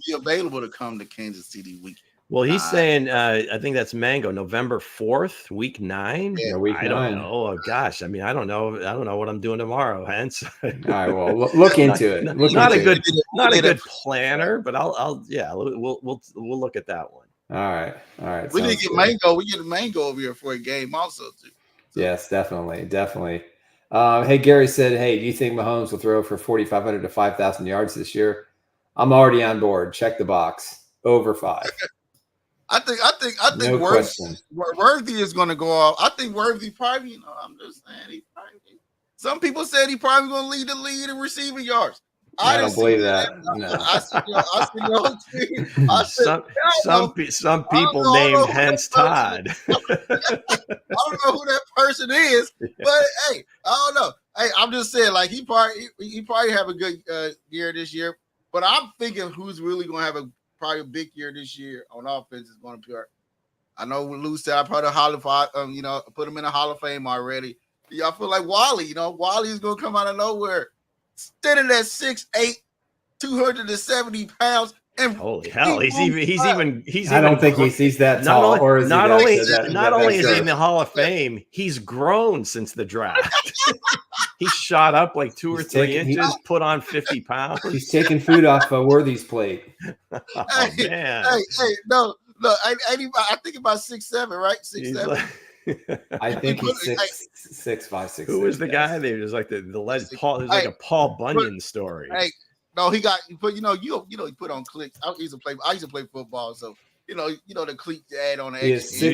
be available to come to Kansas City week? Well, he's saying, I think that's Mango, November 4th, week 9. Yeah, week 9. I don't know. Oh, gosh. I mean, I don't know what I'm doing tomorrow, Hense. All right. Well, look into it. Not a good planner, but we'll look at that one. All right. We didn't get Mango. We get Mango over here for a game also, too. So. Yes, definitely. Hey, Gary said, hey, do you think Mahomes will throw for 4,500 to 5,000 yards this year? I'm already on board. Check the box. Over 5. I think no Worthy is going to go off. I think Worthy probably, I'm just saying, some people said he probably going to lead the lead in receiving yards. I don't believe that. No. Some people named Hense Todd. I don't know who that person is, but hey, I don't know. Hey, I'm just saying, like he probably have a good year this year. But I'm thinking who's really going to have probably a big year this year on offense is going to be. I know Lou said I put put him in a Hall of Fame already. I feel like Wally. Wally is going to come out of nowhere, standing at 6'8", 270 pounds. And holy hell, he's even. I don't think he's that tall. Not only is he in the Hall of Fame, he's grown since the draft. He shot up like 2 or 3 inches, put on 50 pounds. He's taking food off Worthy's plate. Oh, man. Hey, no, I think about 6'7", right? 6'7". I think he's 6'5", 6'6". Who was the guy there? There's like the legend Paul. There's like a Paul Bunyan story. Hey, no, he put he put on clicks. I used to play football, so you know the cleats you add on the extra.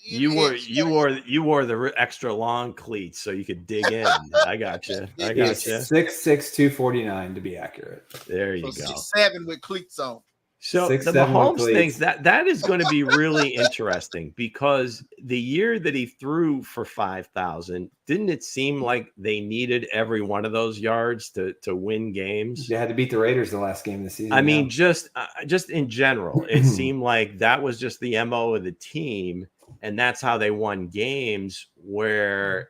You wore the extra long cleats so you could dig in. I got you. 6'6", 249 to be accurate. There you go. 6'7" with cleats on. So the Mahomes things that is going to be really interesting because the year that he threw for 5,000, didn't it seem like they needed every one of those yards to win games? They had to beat the Raiders the last game of the season. I mean, just in general, it seemed like that was just the MO of the team, and that's how they won games. Where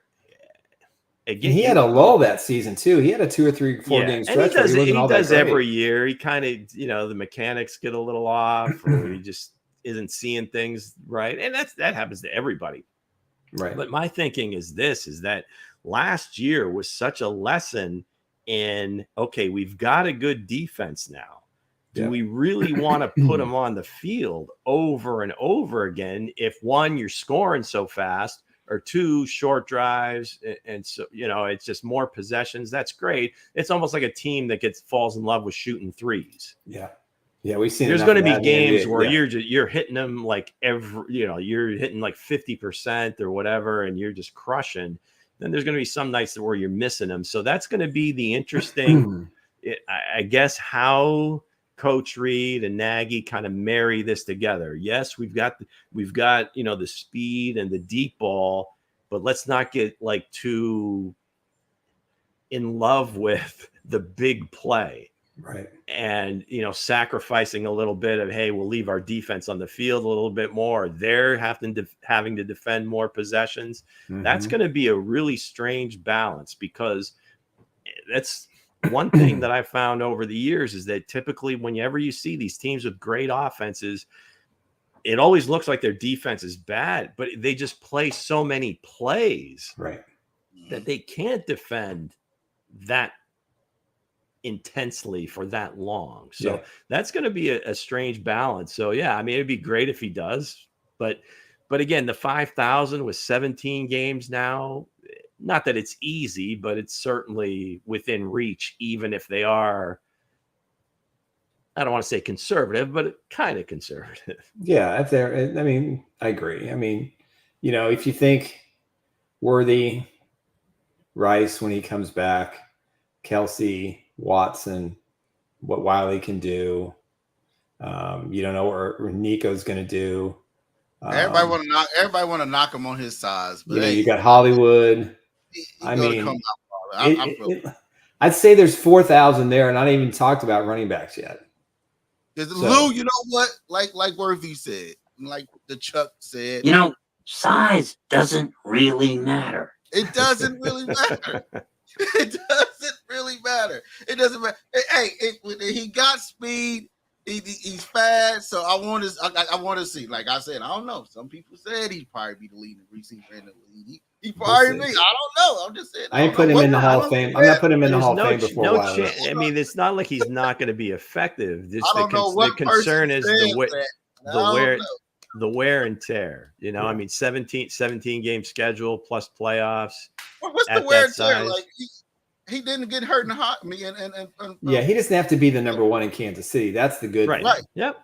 again, he had a lull that season too. He had a 2 or 3, 4 game stretch. And he does every year. He kind of, the mechanics get a little off, or he just isn't seeing things right, and that happens to everybody. Right. But my thinking is that last year was such a lesson in, okay, we've got a good defense now. Do we really want to put them on the field over and over again? If 1, you're scoring so fast, or 2, short drives, and so it's just more possessions. That's great. It's almost like a team that falls in love with shooting threes. Yeah, we've seen. There's going to be games where you're hitting them like you're hitting like 50% or whatever, and you're just crushing. Then there's going to be some nights where you're missing them. So that's going to be the interesting, I guess, how Coach Reed and Nagy kind of marry this together. Yes, we've got the speed and the deep ball, but let's not get like too in love with the big play. Right. And, sacrificing a little bit of, hey, we'll leave our defense on the field a little bit more. They're having to defend more possessions. Mm-hmm. That's going to be a really strange balance, because that's one thing that I found over the years is that typically whenever you see these teams with great offenses, it always looks like their defense is bad, but they just play so many plays that they can't defend that intensely for that long. So that's going to be a strange balance. So yeah, I mean, it'd be great if he does, but again, the 5,000 with 17 games now, not that it's easy, but it's certainly within reach, even if they are, I don't want to say conservative, but kind of conservative. Yeah, if they're, I mean, I agree. I mean, if you think Worthy, Rice when he comes back, Kelsey, Watson, what Wiley can do, you don't know what Nico's going to do. Everybody want to knock him on his size. But you got Hollywood. I mean, I'd say there's 4,000 there, and I don't even talked about running backs yet. Lou, you know what? Like Worthy said, like the Chuck said, size doesn't really matter. It doesn't really matter. It doesn't really matter. It doesn't matter. Hey, he got speed. He's fast. So I want to see. Like I said, I don't know. Some people said he'd probably be the leading receiver in the league. He probably be. I don't know. I'm just saying. I ain't putting him in the Hall of Fame. I'm not putting him in the Hall of Fame before. I mean, it's not like he's not going to be effective. The concern is the wear and tear. I mean, 17 game schedule plus playoffs. What's the wear and tear? Like he didn't get hurt in the hot. He doesn't have to be the number one in Kansas City. That's the good thing. Right. Yep.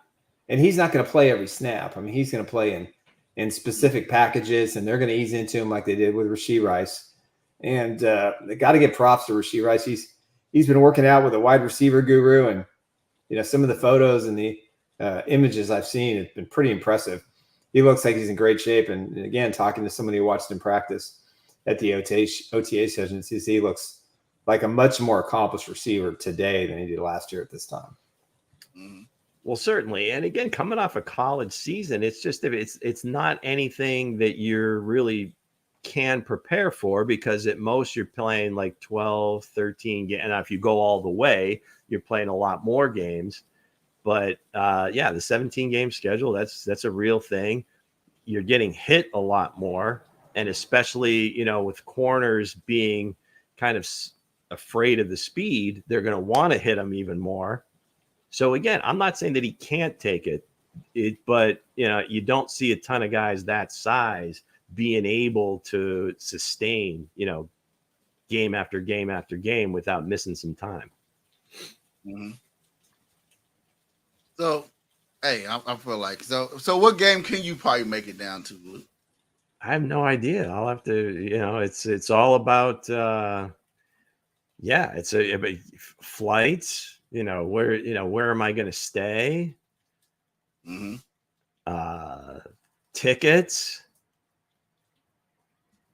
And he's not going to play every snap. I mean, he's going to play in specific packages, and they're going to ease into him like they did with Rashee Rice. And they got to give props to Rashee Rice. He's been working out with a wide receiver guru, and some of the photos and the images I've seen have been pretty impressive. He looks like he's in great shape. And again, talking to somebody who watched him practice at the OTA sessions, he looks like a much more accomplished receiver today than he did last year at this time. Mm-hmm. Well, certainly. And again, coming off a college season, it's just, it's not anything that you're really can prepare for, because at most you're playing like 12, 13 games. And if you go all the way, you're playing a lot more games. But the 17 game schedule, that's a real thing. You're getting hit a lot more. And especially, with corners being kind of afraid of the speed, they're going to want to hit him even more. So again, I'm not saying that he can't take it, but you don't see a ton of guys that size being able to sustain, game after game after game without missing some time. Mm-hmm. So, hey, I feel like so. What game can you probably make it down to, Luke? I have no idea. I'll have to, it's all about, it's flights. Where am I going to stay? Mm-hmm. Tickets.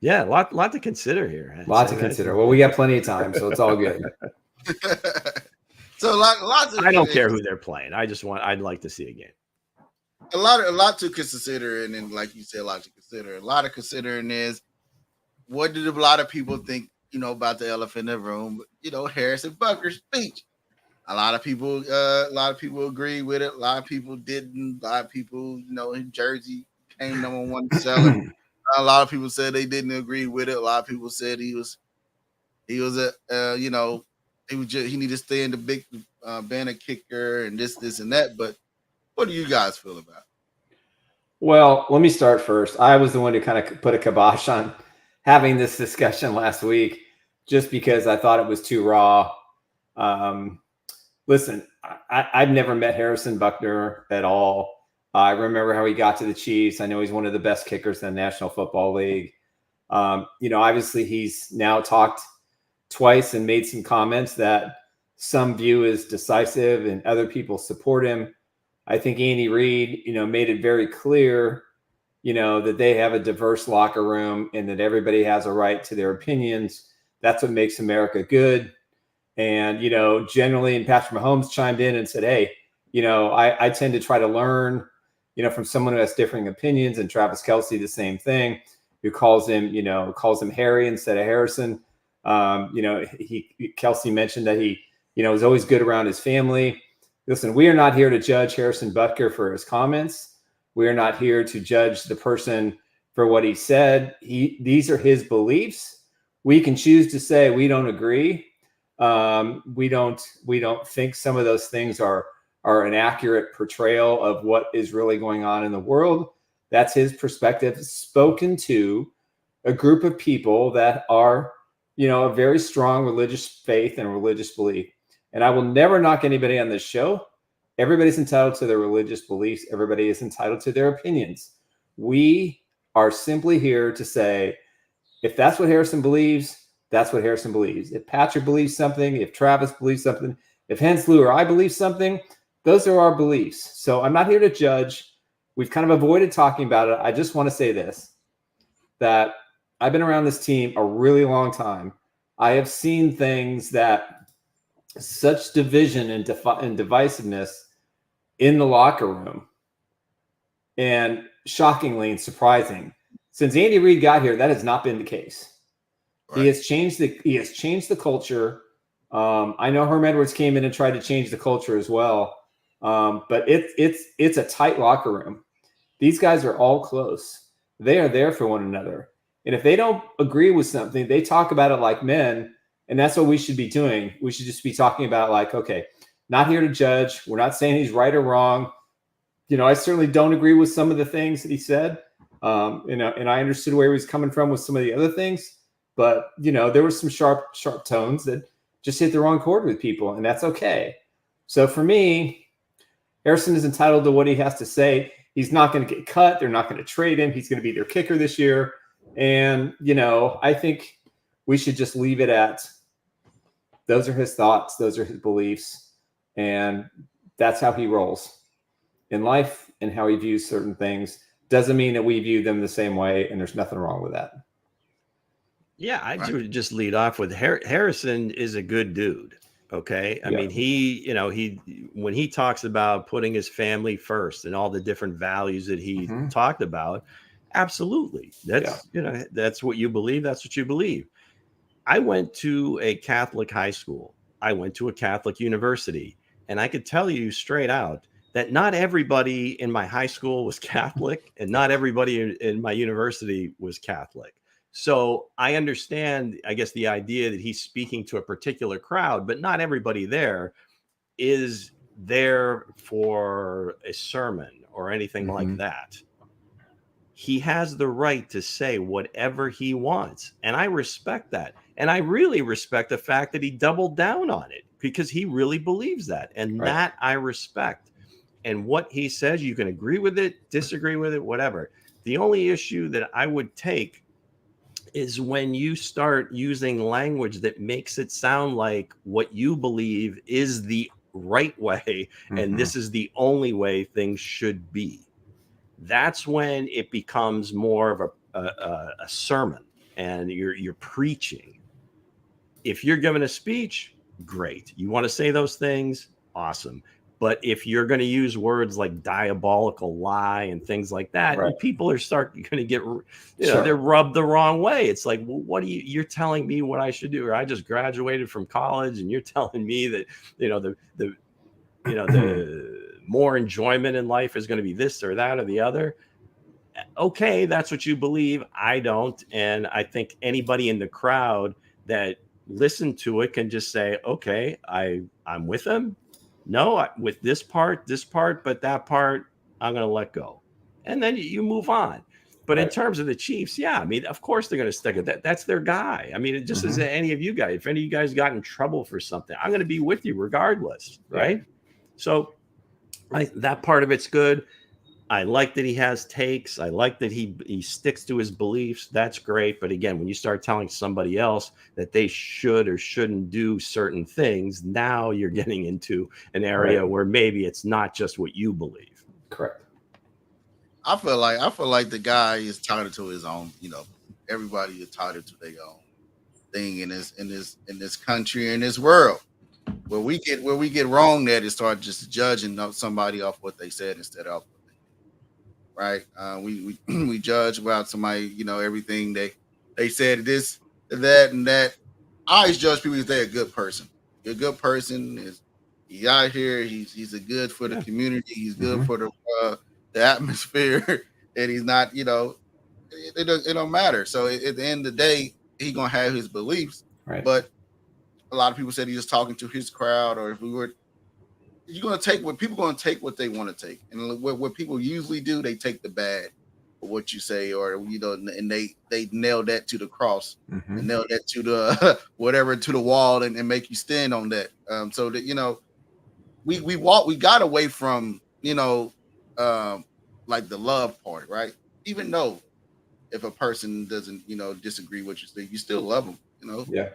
Yeah, a lot to consider here. Lot to consider. Well, we got plenty of time, so it's all good. So lots of. I don't care who they're playing. I'd like to see a game. A lot to consider, and then like you said, a lot to consider. A lot of considering is, what did a lot of people think? About the elephant in the room. Harrison Butker's speech. A lot of people agree with it. A lot of people didn't. A lot of people, in Jersey came number one seller. A lot of people said they didn't agree with it. A lot of people said he needed to stay in the big banner kicker and this and that. But what do you guys feel about it? Well, let me start first. I was the one who kind of put a kibosh on having this discussion last week, just because I thought it was too raw. Listen, I've never met Harrison Butker at all. I remember how he got to the Chiefs. I know he's one of the best kickers in the National Football League. Obviously he's now talked twice and made some comments that some view as decisive and other people support him. I think Andy Reid, made it very clear, that they have a diverse locker room and that everybody has a right to their opinions. That's what makes America good. And, generally, and Patrick Mahomes chimed in and said, hey, I tend to try to learn, from someone who has differing opinions, and Travis Kelce, the same thing, who calls him Harry instead of Harrison. Kelce mentioned that he, is always good around his family. Listen, we are not here to judge Harrison Butker for his comments. We are not here to judge the person for what he said. These are his beliefs. We can choose to say we don't agree. We don't think some of those things are an accurate portrayal of what is really going on in the world. That's his perspective, spoken to a group of people that are, a very strong religious faith and religious belief. And I will never knock anybody on this show. Everybody's entitled to their religious beliefs. Everybody is entitled to their opinions. We are simply here to say, if that's what Harrison believes, that's what Harrison believes. If Patrick believes something, if Travis believes something, if Hense, Lou, or I believe something, those are our beliefs. So I'm not here to judge. We've kind of avoided talking about it. I just want to say this, that I've been around this team a really long time. I have seen things that such division and divisiveness in the locker room, and shockingly and surprising, since Andy Reid got here, that has not been the case. Right. He has changed the culture. I know Herm Edwards came in and tried to change the culture as well, but it's a tight locker room. These guys are all close. They are there for one another, and if they don't agree with something, they talk about it like men, and that's what we should be doing. We should just be talking about, like, okay, not here to judge. We're not saying he's right or wrong. I certainly don't agree with some of the things that he said. And I understood where he was coming from with some of the other things, but there were some sharp tones that just hit the wrong chord with people, and that's okay. So for me, Harrison is entitled to what he has to say. He's not going to get cut. They're not going to trade him. He's going to be their kicker this year. And, I think we should just leave it at those are his thoughts. Those are his beliefs. And that's how he rolls in life and how he views certain things. Doesn't mean that we view them the same way, and there's nothing wrong with that. Yeah, I would just lead off with Harrison is a good dude. Okay. I mean, he when he talks about putting his family first and all the different values that he talked about, absolutely. That's what you believe. That's what you believe. I went to a Catholic high school. I went to a Catholic university, and I could tell you straight out that not everybody in my high school was Catholic, and not everybody in my university was Catholic. So I understand, I guess, the idea that he's speaking to a particular crowd, but not everybody there is there for a sermon or anything like that. He has the right to say whatever he wants, and I respect that. And I really respect the fact that he doubled down on it, because he really believes that, and that I respect. And what he says, you can agree with it, disagree with it, whatever. The only issue that I would take is when you start using language that makes it sound like what you believe is the right way, and this is the only way things should be. That's when it becomes more of a sermon, and you're preaching. If you're giving a speech, great. You want to say those things, awesome. But if you're going to use words like diabolical lie and things like that, people are going to get, they're rubbed the wrong way. It's like, well, what you're telling me what I should do, or I just graduated from college, and you're telling me that, the more enjoyment in life is going to be this or that or the other. Okay, that's what you believe. I don't. And I think anybody in the crowd that listened to it can just say, okay, I'm with them. No, with this part, but that part, I'm going to let go. And then you move on. But in terms of the Chiefs, I mean, of course they're going to stick with that. That's their guy. I mean, it just as any of you guys, if any of you guys got in trouble for something, I'm going to be with you regardless. Right. So that part of it's good. I like that he has takes. I like that he sticks to his beliefs. That's great. But again, when you start telling somebody else that they should or shouldn't do certain things, now you're getting into an area where maybe it's not just what you believe. Correct. I feel like the guy is tied to his own. Everybody is tied to their own thing in this country, in this world. Where we get wrong at is start just judging somebody off what they said instead of. Right. We judge about somebody, everything they said, this, that, and that. I always judge people if they're a good person. You're a good person. He's out here. He's a good for the community. He's good for the atmosphere, and he's not, it don't matter. So at the end of the day, he gonna have his beliefs. Right. But a lot of people said he was talking to his crowd, or if we were, you're gonna take what people gonna take what they want to take, and what people usually do, they take the bad for what you say, or and they nail that to the cross, and nail that to the whatever, to the wall, and make you stand on that. So that we got away from like the love part, right? Even though if a person doesn't disagree with you, you still love them. Yeah.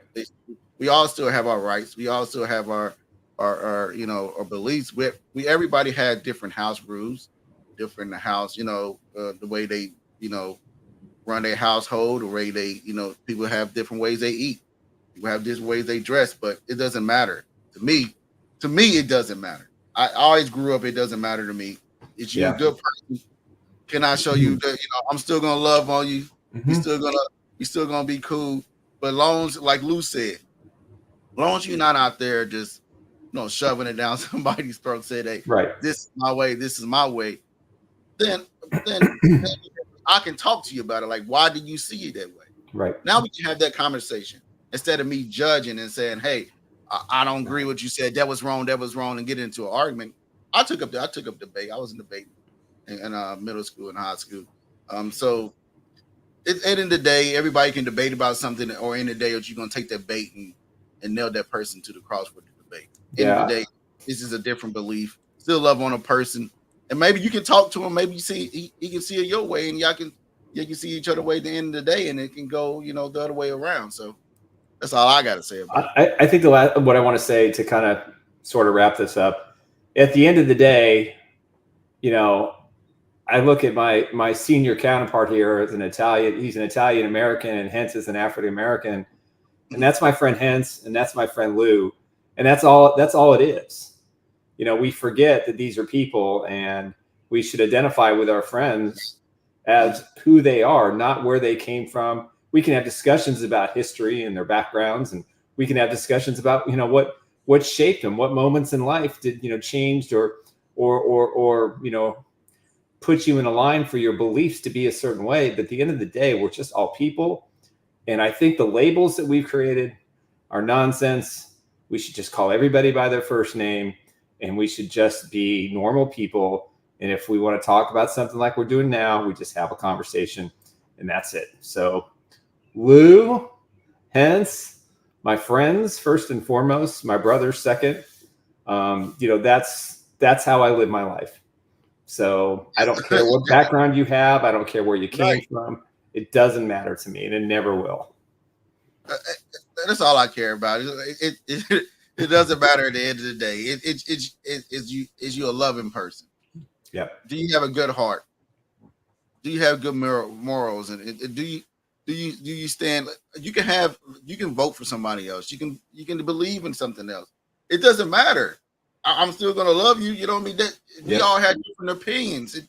We all still have our rights. We all still have our our beliefs. We everybody had different house rules, different house, the way they run their household, the way they people have different ways they eat. People have different ways they dress, but it doesn't matter to me. To me, it doesn't matter. I always grew up. It doesn't matter to me. It's you a good person. Can I show you that I'm still gonna love on you? We still gonna be cool. But long as, like Lou said, long as you're not out there just shoving it down somebody's throat, say, "Hey, this is my way. This is my way." Then I can talk to you about it. Like, why did you see it that way? Right. Now we can have that conversation instead of me judging and saying, "Hey, I don't agree with what you said. That was wrong. That was wrong," and get into an argument. I took up debate. I was in debate in middle school and high school. So at the end of the day, everybody can debate about something, or in the day, you're going to take that bait and nail that person to the cross with the debate. End of the day, this is a different belief. Still love on a person, and maybe you can talk to him. Maybe you see he can see it your way, and you can see each other way at the end of the day, and it can go the other way around. So that's all I got to say about it. I think what I want to say to kind of sort of wrap this up, at the end of the day, I look at my senior counterpart here as an Italian. He's an Italian American, and Hense is an African American, and that's my friend Hense, and that's my friend Lou, and that's all it is. We forget that these are people, and we should identify with our friends as who they are, not where they came from. We can have discussions about history and their backgrounds, and we can have discussions about what shaped them, what moments in life did changed or put you in a line for your beliefs to be a certain way. But at the end of the day, we're just all people. And I think the labels that we've created are nonsense. We should just call everybody by their first name, and we should just be normal people. And if we want to talk about something like we're doing now, we just have a conversation, and that's it. So Lou, Hense, my friends, first and foremost, my brothers second. That's how I live my life. So I don't care what background you have. I don't care where you came from. It doesn't matter to me, and it never will. That's all I care about. It doesn't matter at the end of the day. Is you a loving person? Yeah. Do you have a good heart? Do you have good morals? And do you stand? You can vote for somebody else. You can believe in something else. It doesn't matter. I'm still gonna love you. You know what I mean? That we all have different opinions,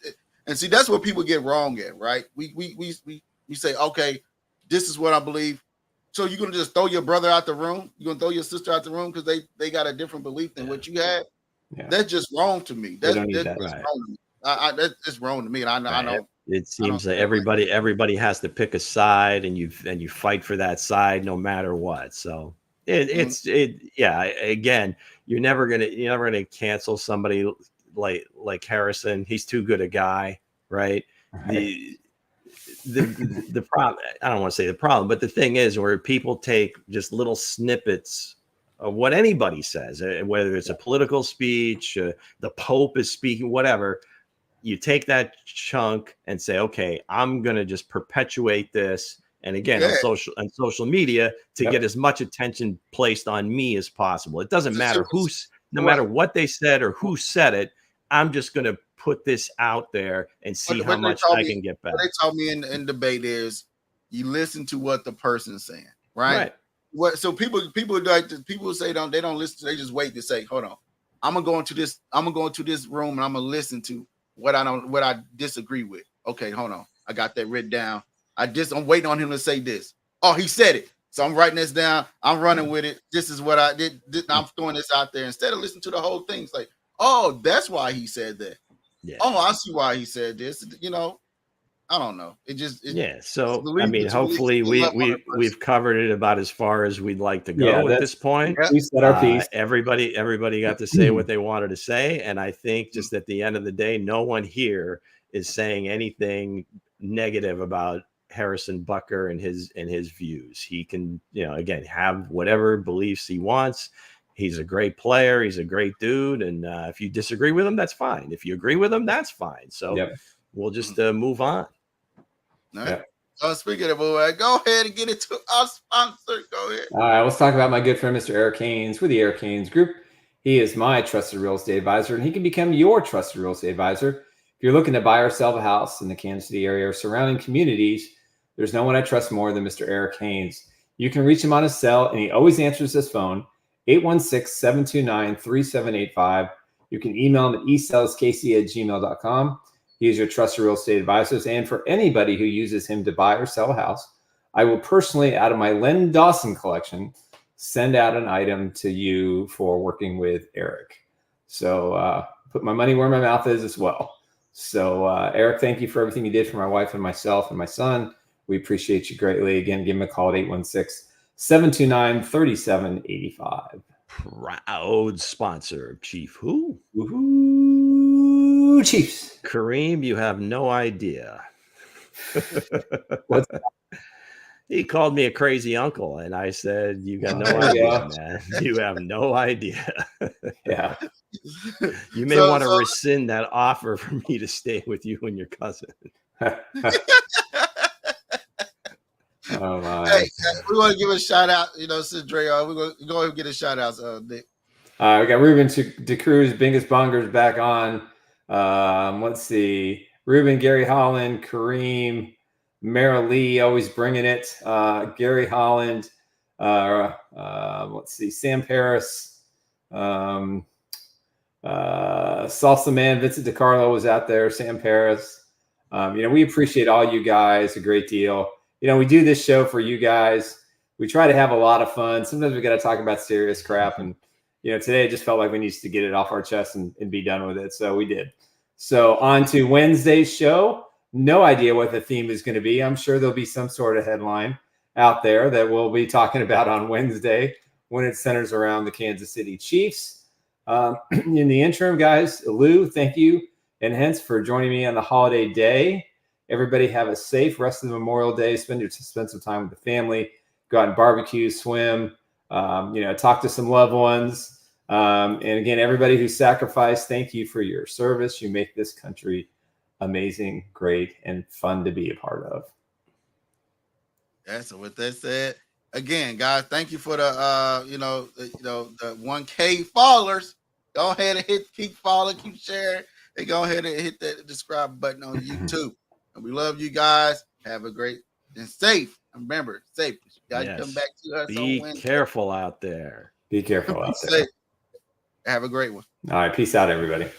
and see that's what people get wrong at, right? We say, okay, this is what I believe. So you're gonna just throw your brother out the room? You're gonna throw your sister out the room because they got a different belief than what you had? Yeah. That's just wrong to me. That's wrong to me. That's wrong to me, and I know. It seems that everybody has to pick a side, and you fight for that side no matter what. So again, you're never gonna cancel somebody like Harrison. He's too good a guy, right? The problem, I don't want to say the problem, but the thing is where people take just little snippets of what anybody says, whether it's a political speech, the Pope is speaking, whatever. You take that chunk and say, okay, I'm going to just perpetuate this. And again, on social media to get as much attention placed on me as possible. It doesn't matter no matter what they said or who said it. I'm just going to put this out there and see how much I can get back. What they told me in debate is you listen to what the person's saying, right? So people say they don't listen. They just wait to say, hold on, I'm gonna go into this room and I'm gonna listen to what I disagree with. Okay, hold on, I got that written down. I'm waiting on him to say this. Oh, he said it. So I'm writing this down. I'm running with it. This is what I did. I'm throwing this out there instead of listening to the whole thing. It's like, oh, that's why he said that. Yeah. Oh, I see why he said this. I don't know. So I mean, hopefully we've covered it about as far as we'd like to go at this point. We said our piece. Everybody got to say what they wanted to say, and I think just at the end of the day, no one here is saying anything negative about Harrison Butker and his views. He can, again, have whatever beliefs he wants. He's a great player. He's a great dude, and if you disagree with him, that's fine. If you agree with him, that's fine. So we'll just move on. All right. Speaking of moving, go ahead and get into our sponsor. Go ahead. All right, let's talk about my good friend, Mr. Eric Haynes with the Eric Haynes Group. He is my trusted real estate advisor, and he can become your trusted real estate advisor. If you're looking to buy or sell a house in the Kansas City area or surrounding communities, there's no one I trust more than Mr. Eric Haynes. You can reach him on his cell, and he always answers his phone, 816-729-3785. You can email him at esaleskc@gmail.com. He is your trusted real estate advisors. And for anybody who uses him to buy or sell a house, I will personally, out of my Len Dawson collection, send out an item to you for working with Eric. So put my money where my mouth is as well. So Eric, thank you for everything you did for my wife and myself and my son. We appreciate you greatly. Again, give him a call at 816-729-3785. Proud sponsor of Chief Who? Woohoo, Chiefs. Kareem, you have no idea. What's that? He called me a crazy uncle, and I said, "You got no idea, man. You have no idea." Yeah. You may want to rescind that offer for me to stay with you and your cousin. Oh my! Hey, we want to give a shout out. Since Dre, we're going to go ahead and get a shout out, Nick. We got Ruben DeCruz, Bingus Bongers back on. Let's see. Ruben, Gary Holland, Kareem, Mara Lee, always bringing it. Gary Holland. Let's see. Sam Paris. Salsa Man, Vincent DiCarlo was out there. Sam Paris. We appreciate all you guys a great deal. We do this show for you guys. We try to have a lot of fun. Sometimes we got to talk about serious crap. And, today it just felt like we needed to get it off our chest and be done with it. So we did. So on to Wednesday's show. No idea what the theme is going to be. I'm sure there'll be some sort of headline out there that we'll be talking about on Wednesday when it centers around the Kansas City Chiefs. In the interim, guys, Lou, thank you. And Hense for joining me on the holiday day. Everybody have a safe rest of the Memorial Day. Spend some time with the family. Go out and barbecue, swim, talk to some loved ones. And again, everybody who sacrificed, thank you for your service. You make this country amazing, great, and fun to be a part of. Yeah, so with that said, again, guys, thank you for the the 1K followers. Go ahead and keep following, keep sharing, and go ahead and hit that subscribe button on YouTube. And we love you guys. Have a great and safe. Remember, safe. You guys come back to us. Be careful out there. Be careful out there. Have a great one. All right. Peace out, everybody.